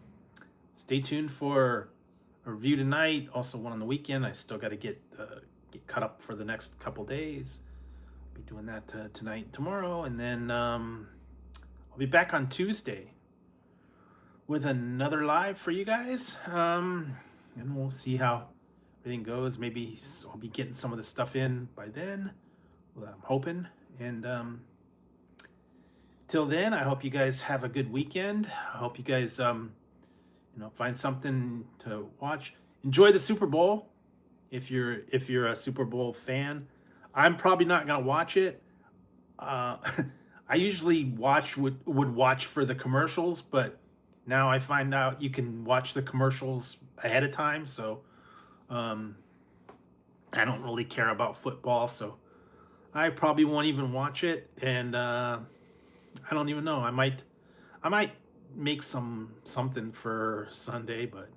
stay tuned for a review tonight. Also one on the weekend. I still got to get caught up for the next couple days. I'll be doing that tonight and tomorrow. And then I'll be back on Tuesday with another live for you guys. And we'll see how everything goes. Maybe I'll be getting some of the stuff in by then. Well, I'm hoping. And till then, I hope you guys have a good weekend. I hope you guys, find something to watch. Enjoy the Super Bowl if you're a Super Bowl fan. I'm probably not gonna watch it. Uh, I usually would watch for the commercials, but now I find out you can watch the commercials ahead of time. So um, I don't really care about football, so I probably won't even watch it. And I don't even know. I might make something for Sunday, but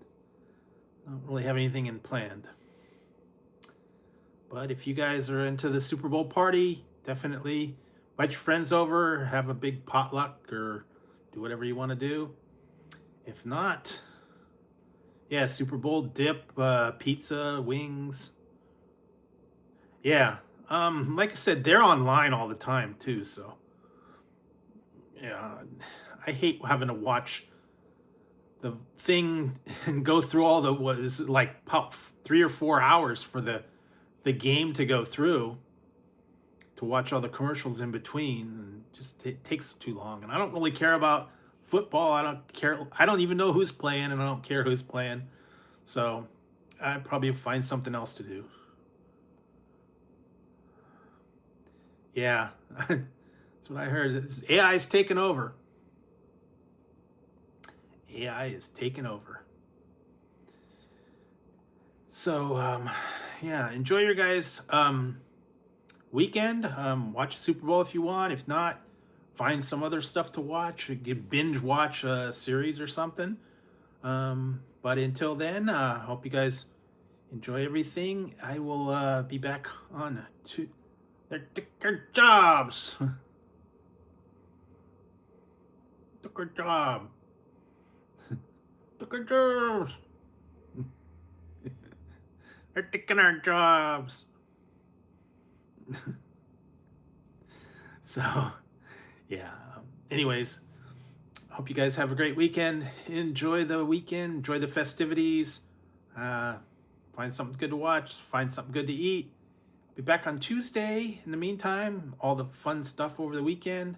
I don't really have anything in planned. But if you guys are into the Super Bowl party, definitely invite your friends over, have a big potluck, or do whatever you want to do. If not, yeah, Super Bowl dip, pizza, wings. Yeah, like I said, they're online all the time too. So yeah, I hate having to watch the thing and go through all the what is it, like 3 or 4 hours for the game to go through to watch all the commercials in between. And just takes too long. And I don't really care about football. I don't care. I don't even know who's playing, and I don't care who's playing. So I probably find something else to do. Yeah, that's what I heard. AI is taking over. AI is taking over. So yeah, enjoy your guys' weekend. Watch Super Bowl if you want. If not, find some other stuff to watch. Binge watch a series or something. But until then, hope you guys enjoy everything. I will be back on to their jobs. Took her job. Took her jobs. They're taking our jobs. So, yeah. Anyways, hope you guys have a great weekend. Enjoy the weekend. Enjoy the festivities. Find something good to watch. Find something good to eat. Be back on Tuesday. In the meantime, all the fun stuff over the weekend.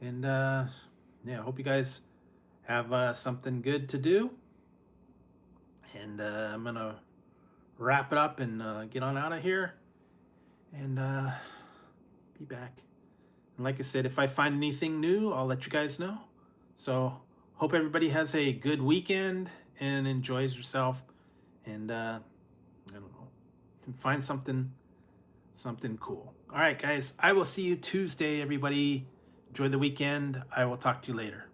And yeah, hope you guys have something good to do. And I'm going to wrap it up and get on out of here. And be back. And like I said, if I find anything new, I'll let you guys know. So hope everybody has a good weekend and enjoys yourself. And I don't know, find something cool. All right, guys, I will see you Tuesday, everybody. Enjoy the weekend. I will talk to you later.